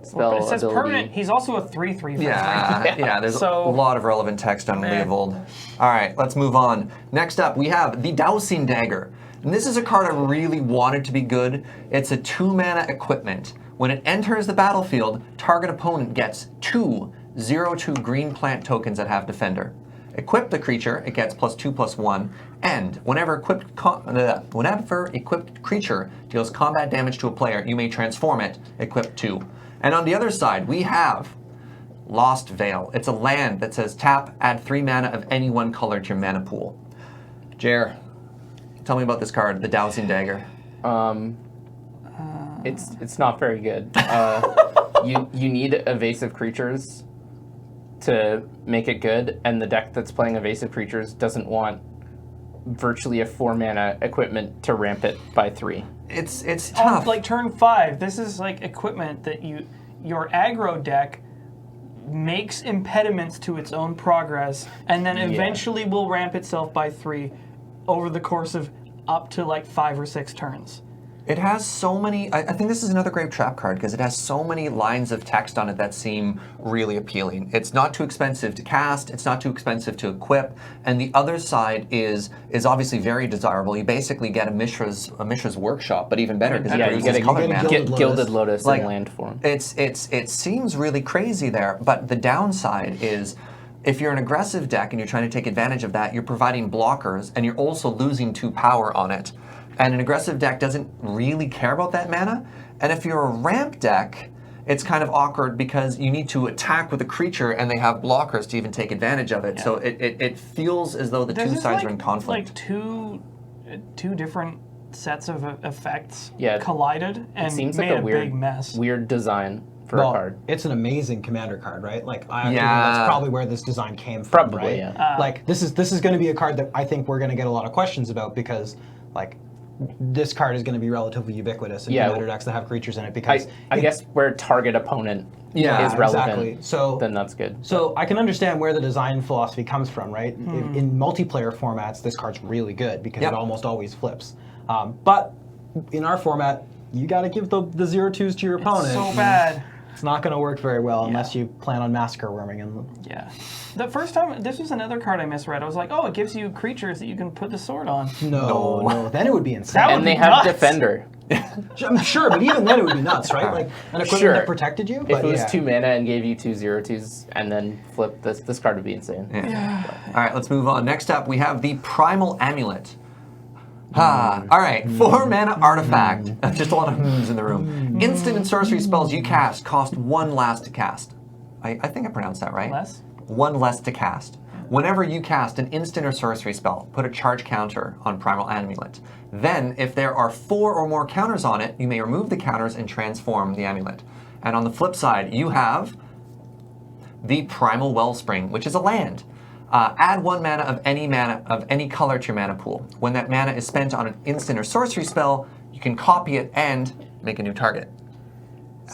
spell It says ability. permanent. He's also a 3/3. Yeah, there's So- a lot of relevant text on Leovold. All right, let's move on. Next up, we have the Dowsing Dagger. And this is a card I really wanted to be good. It's a 2-mana equipment. When it enters the battlefield, target opponent gets 2 0/2 green plant tokens that have Defender. Equip the creature, it gets +2/+1, and whenever equipped creature deals combat damage to a player, you may transform it, equip 2. And on the other side, we have Lost Veil. It's a land that says tap, add 3 mana of any one color to your mana pool. Jer, tell me about this card, the Dowsing Dagger. It's not very good. You need evasive creatures to make it good, and the deck that's playing evasive creatures doesn't want virtually a 4-mana equipment to ramp it by 3. It's On, tough. like turn 5, this is like equipment that your aggro deck makes impediments to its own progress, and then eventually will ramp itself by 3 over the course of up to like 5 or 6 turns. It has so many, I think this is another great trap card because it has so many lines of text on it that seem really appealing. It's not too expensive to cast, it's not too expensive to equip, and the other side is obviously very desirable. You basically get a Mishra's Workshop, but even better because Yeah, it you produces get colored a mana. Gilded Lotus Like, in land form. It seems really crazy there, but the downside is if you're an aggressive deck and you're trying to take advantage of that, you're providing blockers and you're also losing 2 power on it. And an aggressive deck doesn't really care about that mana. And if you're a ramp deck, it's kind of awkward because you need to attack with a creature and they have blockers to even take advantage of it. So it feels as though the two sides are in conflict. Like two different sets of effects Yeah, collided and It seems made like a big mess. weird design for a card. It's an amazing commander card, right? Like, I actually Yeah. think that's probably where this design came from, Probably, right? yeah. Like, this is going to be a card that I think we're going to get a lot of questions about because, like, this card is going to be relatively ubiquitous in commander decks that have creatures in it because I guess where target opponent Yeah, is relevant, exactly. So then that's good. So I can understand where the design philosophy comes from, right? In multiplayer formats, this card's really good because it almost always flips. But in our format, you got to give the 0/2s to your opponent. So bad. It's not going to work very well unless you plan on Massacre Worming. Yeah. The first time, this was another card I misread. I was like, oh, it gives you creatures that you can put the sword on. No, then it would be insane. That would And they be have nuts. Defender. I'm sure, but even then it would be nuts, right? Like an equipment Sure. that protected you. If But it was yeah. 2 mana and gave you 2 0/2s and then flip this card would be insane. All right, let's move on. Next up, we have the Primal Amulet. All right, 4-mana artifact. Just a lot of hmms in the room. Instant and sorcery spells you cast cost 1 less to cast. I think I pronounced that right. Less? 1 less to cast. Whenever you cast an instant or sorcery spell, put a charge counter on Primal Amulet. Then, if there are 4 or more counters on it, you may remove the counters and transform the amulet. And on the flip side, you have the Primal Wellspring, which is a land. Add 1 mana of any color to your mana pool. When that mana is spent on an instant or sorcery spell, you can copy it and make a new target.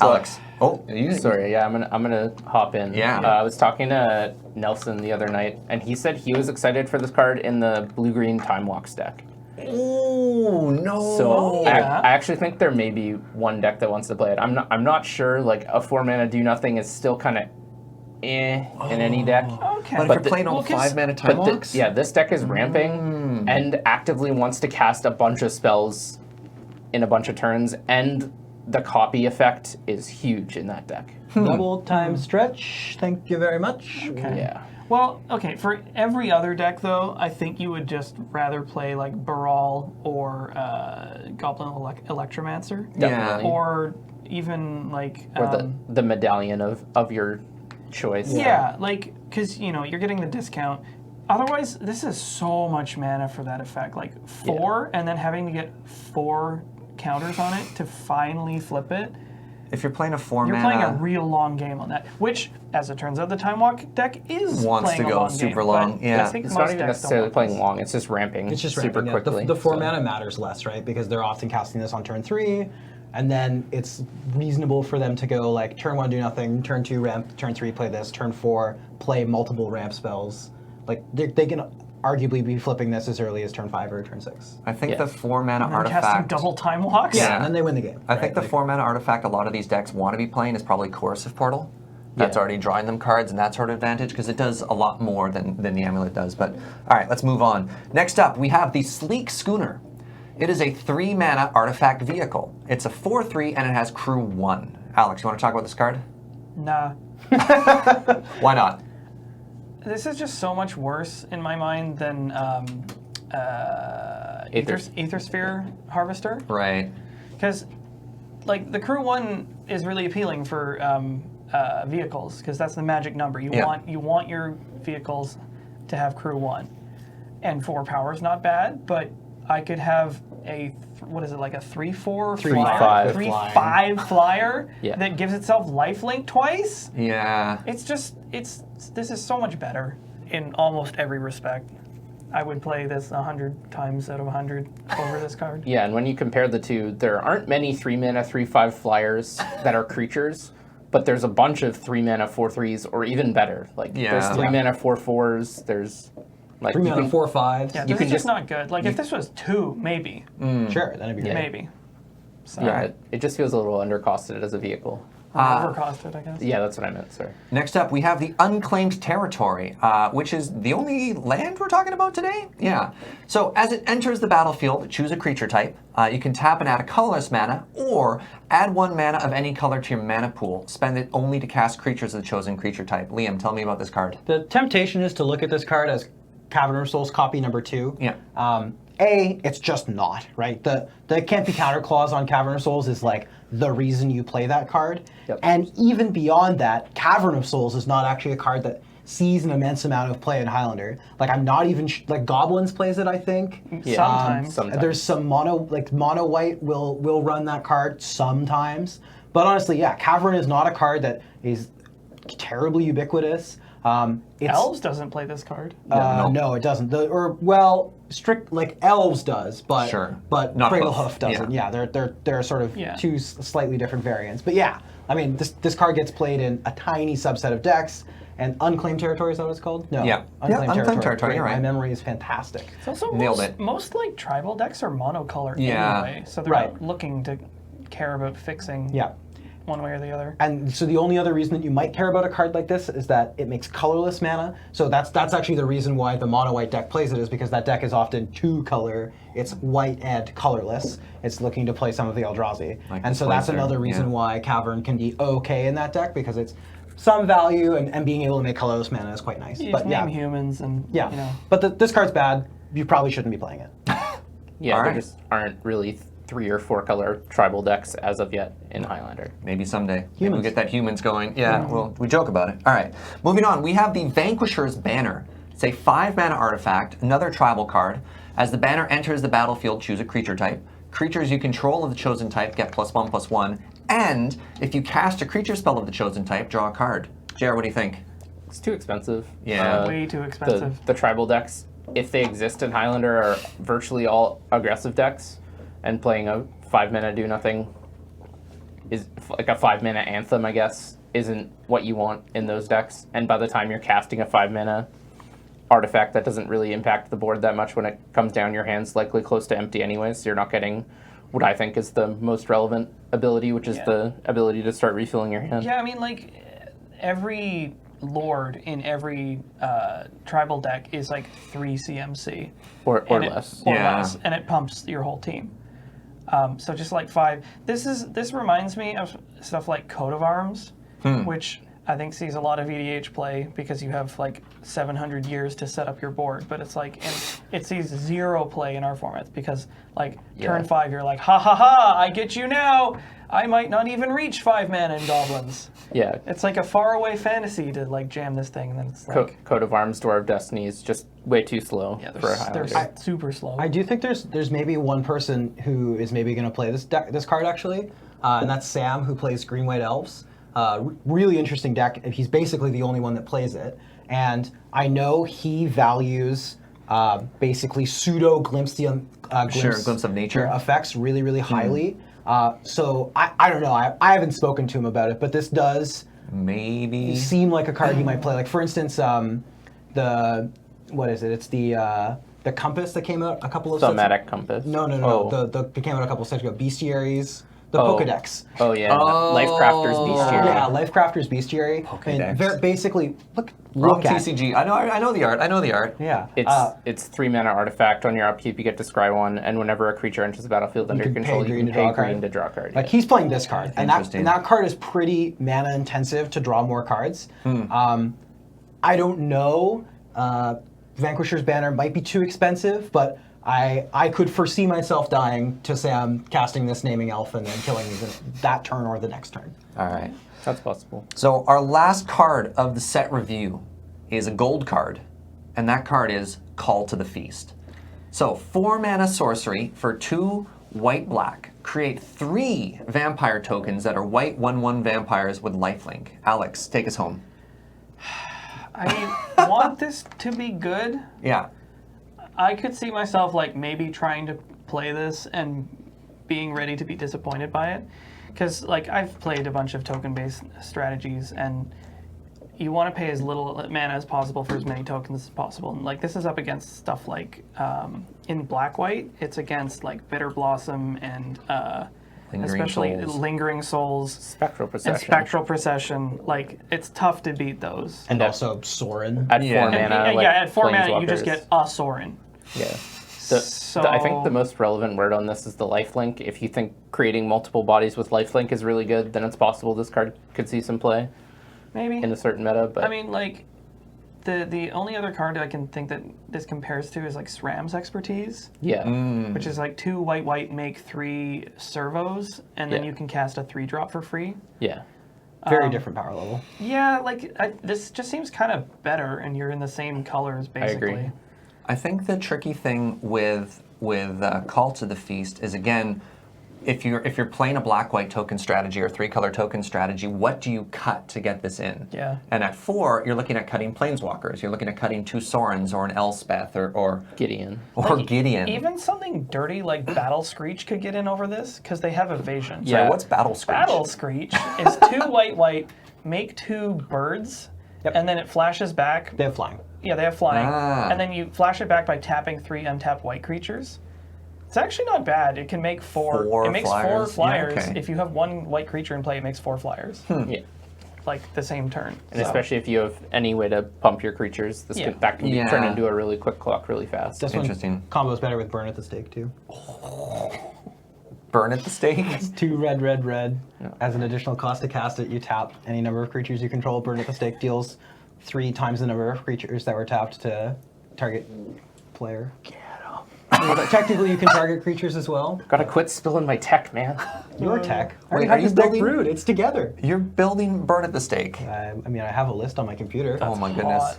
Alex. Oh, Sorry, yeah, I'm gonna hop in. Yeah. I was talking to Nelson the other night, and he said he was excited for this card in the blue-green Time Walks deck. Oh no! So yeah. I actually think there may be one deck that wants to play it. I'm not sure. Like a 4-mana do nothing is still kind of in any deck. Okay. But if you're playing all 5-mana Time But Walks, this deck is ramping and actively wants to cast a bunch of spells in a bunch of turns, and the copy effect is huge in that deck. Double time stretch. Thank you very much. Okay. Yeah. Well, okay, for every other deck, though, I think you would just rather play, like, Baral or Goblin Electromancer. Yeah. Or even, like... Or the medallion of your choice. Yeah, like, because, you know, you're getting the discount. Otherwise, this is so much mana for that effect. Like, 4, and then having to get 4 counters on it to finally flip it. If you're playing a 4 You're mana, playing a real long game on that, which, as it turns out, the Time Walk deck is Wants playing to a go long super game, long, but yeah. I think It's most not even decks don't necessarily want playing this. long. It's just ramping It's just super ramping, yeah. quickly. The 4 so- mana matters less, right? Because they're often casting this on turn 3, and then it's reasonable for them to go like turn 1 do nothing, turn 2 ramp, turn 3 play this, turn 4 play multiple ramp spells. Like they can arguably be flipping this as early as turn 5 or turn 6. I think Yeah. the 4 mana And then casting artifact. double Time Walks. Yeah. And then they win the game. I think the right? 4 mana artifact a lot of these decks want to be playing is probably Coercive Portal. That's Yeah. already drawing them cards and that sort of advantage because it does a lot more than the amulet does. But all right, let's move on. Next up, we have the Sleek Schooner. It is a 3 mana artifact vehicle. It's a 4/3 and it has crew 1. Alex, you want to talk about this card? Nah. Why not? This is just so much worse in my mind than Aethersphere Harvester. Right. Because, like, the crew 1 is really appealing for vehicles because that's the magic number. You want your vehicles to have crew 1, and 4 power is not bad. But I could have a what is it, like a 3/4 3/5 3/5 flyer Yeah. that gives itself lifelink twice. Yeah. It's just this is so much better in almost every respect. I would play this 100 times out of 100 over this card. Yeah, and when you compare the two, there aren't many 3 mana 3/5 flyers that are creatures, but there's a bunch of 3 mana 4/3s or even better. Like there's Yeah. 3 mana 4/4s. There's like 3 you mana can- 4/5. Yeah, You this can is just just- not good. Like if this was 2, maybe, Sure, that'd be great. maybe. So Yeah, it just feels a little undercosted as a vehicle. overcosted, I guess. Yeah, that's what I meant. Sorry. Next up, we have the Unclaimed Territory, which is the only land we're talking about today? Yeah. So as it enters the battlefield, choose a creature type. You can tap and add a colorless mana, or add 1 mana of any color to your mana pool. Spend it only to cast creatures of the chosen creature type. Liam, tell me about this card. The temptation is to look at this card as Cavern of Souls copy number 2. Yeah. It's just not, right? The can't be counter clause on Cavern of Souls is like the reason you play that card. Yep. And even beyond that, Cavern of Souls is not actually a card that sees an immense amount of play in Highlander. Like I'm not even like Goblins plays it, I think. Sometimes. Sometimes. There's some mono white will run that card sometimes. But honestly, yeah, Cavern is not a card that is terribly ubiquitous. Elves doesn't play this card. No. No, it doesn't. Strict like Elves does, but Sure. but Not Cradlehoof Hoof, doesn't. yeah. Yeah, they're sort of Yeah. two slightly different variants. But yeah, I mean this card gets played in a tiny subset of decks. And Unclaimed Territory, is that what it's called? No. Yeah. Yeah, Unclaimed Territory, you're My right. memory is fantastic. It's also Nailed it. most like tribal decks are monocolor Yeah. anyway, so they're Right. not looking to care about fixing Yeah. one way or the other. And so the only other reason that you might care about a card like this is that it makes colorless mana. So that's actually the reason why the mono white deck plays it, is because that deck is often 2 color. It's white and colorless. It's looking to play some of the Eldrazi. Like and so Displacer, that's another reason yeah. why Cavern can be okay in that deck, because it's some value, and being able to make colorless mana is quite nice. You But name yeah, humans and yeah. you know. But this card's bad. You probably shouldn't be playing it. Yeah, All there right. just aren't really 3 or 4 color tribal decks as of yet in Highlander. Maybe someday. Maybe Humans. we'll get that humans going. Yeah, well, we joke about it. All right, moving on. We have the Vanquisher's Banner. It's a 5 mana artifact, another tribal card. As the banner enters the battlefield, choose a creature type. Creatures you control of the chosen type get +1/+1. And if you cast a creature spell of the chosen type, draw a card. Jared, what do you think? It's too expensive. Yeah. Way too expensive. The tribal decks, if they exist in Highlander, are virtually all aggressive decks, and playing a 5 mana do nothing is like a 5 mana anthem, I guess, isn't what you want in those decks. And by the time you're casting a 5 mana artifact that doesn't really impact the board that much when it comes down, your hand's likely close to empty anyways, so you're not getting what I think is the most relevant ability, which is the ability to start refilling your hand. Yeah, I mean, like, every lord in every tribal deck is like 3 CMC. Or and less. Or Yeah. less, and it pumps your whole team. So just like 5. This reminds me of stuff like Coat of Arms, which I think sees a lot of EDH play because you have like 700 years to set up your board. But it's like, and it sees 0 play in our formats because like turn 5, you're like, ha ha ha, I get you now. I might not even reach 5 mana in Goblins. Yeah. It's like a faraway fantasy to like jam this thing, and then it's like, Coat of Arms, Door of Destiny is just way too slow yeah, for a they're Highlander. super slow. I do think there's maybe one person who is maybe going to play this card actually. and that's Sam, who plays Green-White Elves. Really interesting deck. He's basically the only one that plays it. And I know he values basically pseudo glimpse of nature effects really, really highly. So I don't know. I haven't spoken to him about it, but this does maybe seem like a card he might play. Like for instance, what is it? It's the compass that came out a couple of Somatic compass. No. It came out a couple of sets ago. Bestiaries. The Oh. Pokedex. Oh yeah, Lifecrafters Bestiary. Yeah, Lifecrafters Bestiary. Pokedex. And basically, look Wrong at TCG. I know the art. Yeah. It's 3-mana artifact. On your upkeep, you get to scry 1, and whenever a creature enters the battlefield under your can control, pay you green can to draw pay a card. green to draw a card. Like he's playing this card, and Interesting. that card is pretty mana intensive to draw more cards. I don't know. Vanquisher's Banner might be too expensive, but I could foresee myself dying to Sam casting this naming elf and then killing me that turn or the next turn. All right. That's possible. So our last card of the set review is a gold card, and that card is Call to the Feast. So 4 mana sorcery for 2 white-black. Create 3 vampire tokens that are white 1/1 vampires with lifelink. Alex, take us home. I want this to be good. Yeah. I could see myself like maybe trying to play this and being ready to be disappointed by it. Because like I've played a bunch of token-based strategies, and you want to pay as little mana as possible for as many tokens as possible. And like this is up against stuff like in black-white, it's against like Bitter Blossom and especially Lingering Souls, Spectral Procession. and Spectral Procession. Like it's tough to beat those. And also Sorin. At 4 Yeah. mana, At 4 mana, you just Planeswalkers. get a Sorin. Yeah. So I think the most relevant word on this is the lifelink. If you think creating multiple bodies with lifelink is really good, then it's possible this card could see some play maybe in a certain meta. But I mean, like the only other card I can think that this compares to is like SRAM's Expertise, yeah, which is like 2 white make 3 servos, and then Yeah. you can cast a 3-drop for free. yeah. Very different power level. Yeah, like this just seems kind of better, and you're in the same colors basically. agree. I think the tricky thing with Call to the Feast is, again, if you're playing a black-white token strategy or 3-color token strategy, what do you cut to get this in? Yeah. And at 4, you're looking at cutting Planeswalkers. You're looking at cutting 2 Sorins or an Elspeth or Gideon. Gideon. Even something dirty like Battle Screech could get in over this because they have evasion. Sorry, Yeah. what's Battle Screech? Battle Screech is 2 white, make 2 birds, and then it flashes back. They have flying. Yeah, they have flying, Ah. and then you flash it back by tapping 3 untapped white creatures. It's actually not bad. It can make 4. It makes 4 flyers. flyers. Yeah, okay. If you have 1 white creature in play, it makes 4 flyers, Yeah. like the same turn. And especially if you have any way to pump your creatures, that can be Yeah. turned into a really quick clock really fast. This Interesting. one combos better with Burn at the Stake too. Burn at the stake. 2 red. As an additional cost to cast it, you tap any number of creatures you control. Burn at the Stake deals 3 times the number of creatures that were tapped to target player. But technically, you can target creatures as well. Gotta quit spilling my tech, man. Your tech. I Wait, already are have you this deck building- brewed. It's together. You're building Burn at the Stake. I mean, I have a list on my computer. Oh my goodness. hot.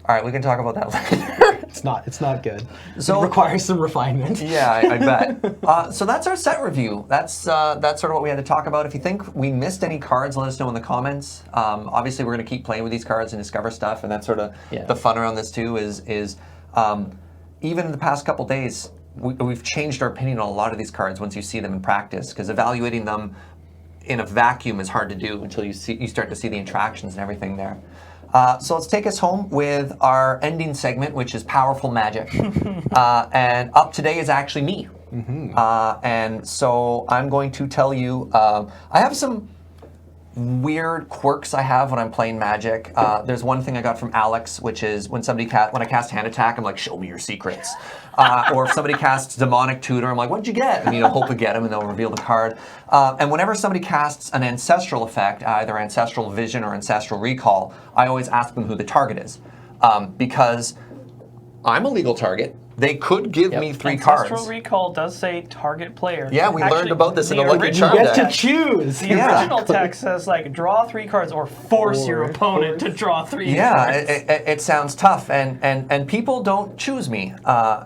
All right, we can talk about that later. It's not good. So- it requires some refinement. Yeah, I bet. So that's our set review. That's sort of what we had to talk about. If you think we missed any cards, let us know in the comments. Obviously, we're going to keep playing with these cards and discover stuff, and that's sort of the fun around this too. Is even in the past couple days, we've changed our opinion on a lot of these cards once you see them in practice, because evaluating them in a vacuum is hard to do until you start to see the interactions and everything there. So let's take us home with our ending segment, which is Powerful Magic. And up today is actually me. And so I'm going to tell you, I have some weird quirks I have when I'm playing Magic. There's one thing I got from Alex, which is when I cast Hand Attack, I'm like, show me your secrets. Or if somebody casts Demonic Tutor, I'm like, what'd you get? And hope to get them, and they'll reveal the card. And whenever somebody casts an Ancestral effect, either Ancestral Vision or Ancestral Recall, I always ask them who the target is. Because I'm a legal target. They could give me 3 cards. Ancestral Recall does say target player. Yeah, we learned about this in the a Lucky original Charm You get deck. to choose. The original text says like draw 3 cards or force your opponent to draw 3 Yeah, cards. it sounds tough, and people don't choose me.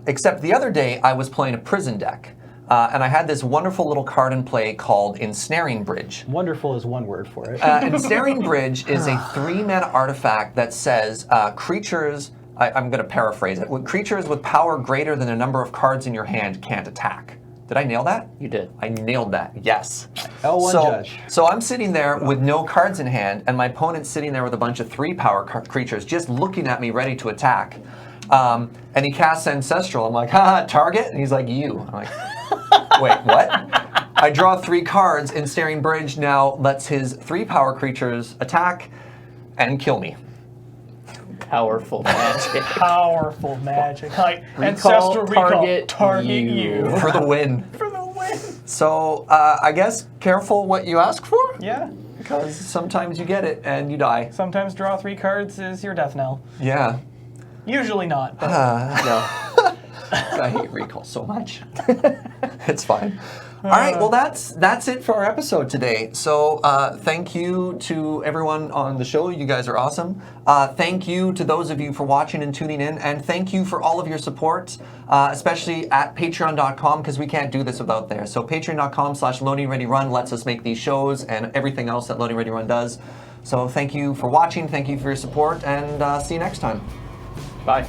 Except the other day, I was playing a prison deck. and I had this wonderful little card in play called Ensnaring Bridge. Wonderful is one word for it. Ensnaring Bridge is a 3-mana artifact that says creatures, I'm going to paraphrase it, creatures with power greater than the number of cards in your hand can't attack. Did I nail that? You did. I nailed that, yes. L1 judge. So I'm sitting there with no cards in hand, and my opponent's sitting there with a bunch of 3-power creatures just looking at me ready to attack. And he casts Ancestral. I'm like, haha, target? And he's like, you. I'm like, wait, what? I draw 3 cards, Ensnaring Bridge now lets his 3-power creatures attack and kill me. Powerful magic. Powerful magic. Like Recall, Ancestral Recall. target Target you. you. For the win. For the win. So I guess careful what you ask for, Yeah. because sometimes you get it and you die. Sometimes draw 3 cards is your death knell. Yeah. Usually not. But No. I hate recall so much. It's fine. All right, well that's it for our episode today. So thank you to everyone on the show. You guys are awesome. Thank you to those of you for watching and tuning in, and thank you for all of your support, especially at patreon.com, because we can't do this without there. So patreon.com/LoadingReadyRun lets us make these shows and everything else that Loading Ready Run does. So thank you for watching, thank you for your support, and see you next time. Bye.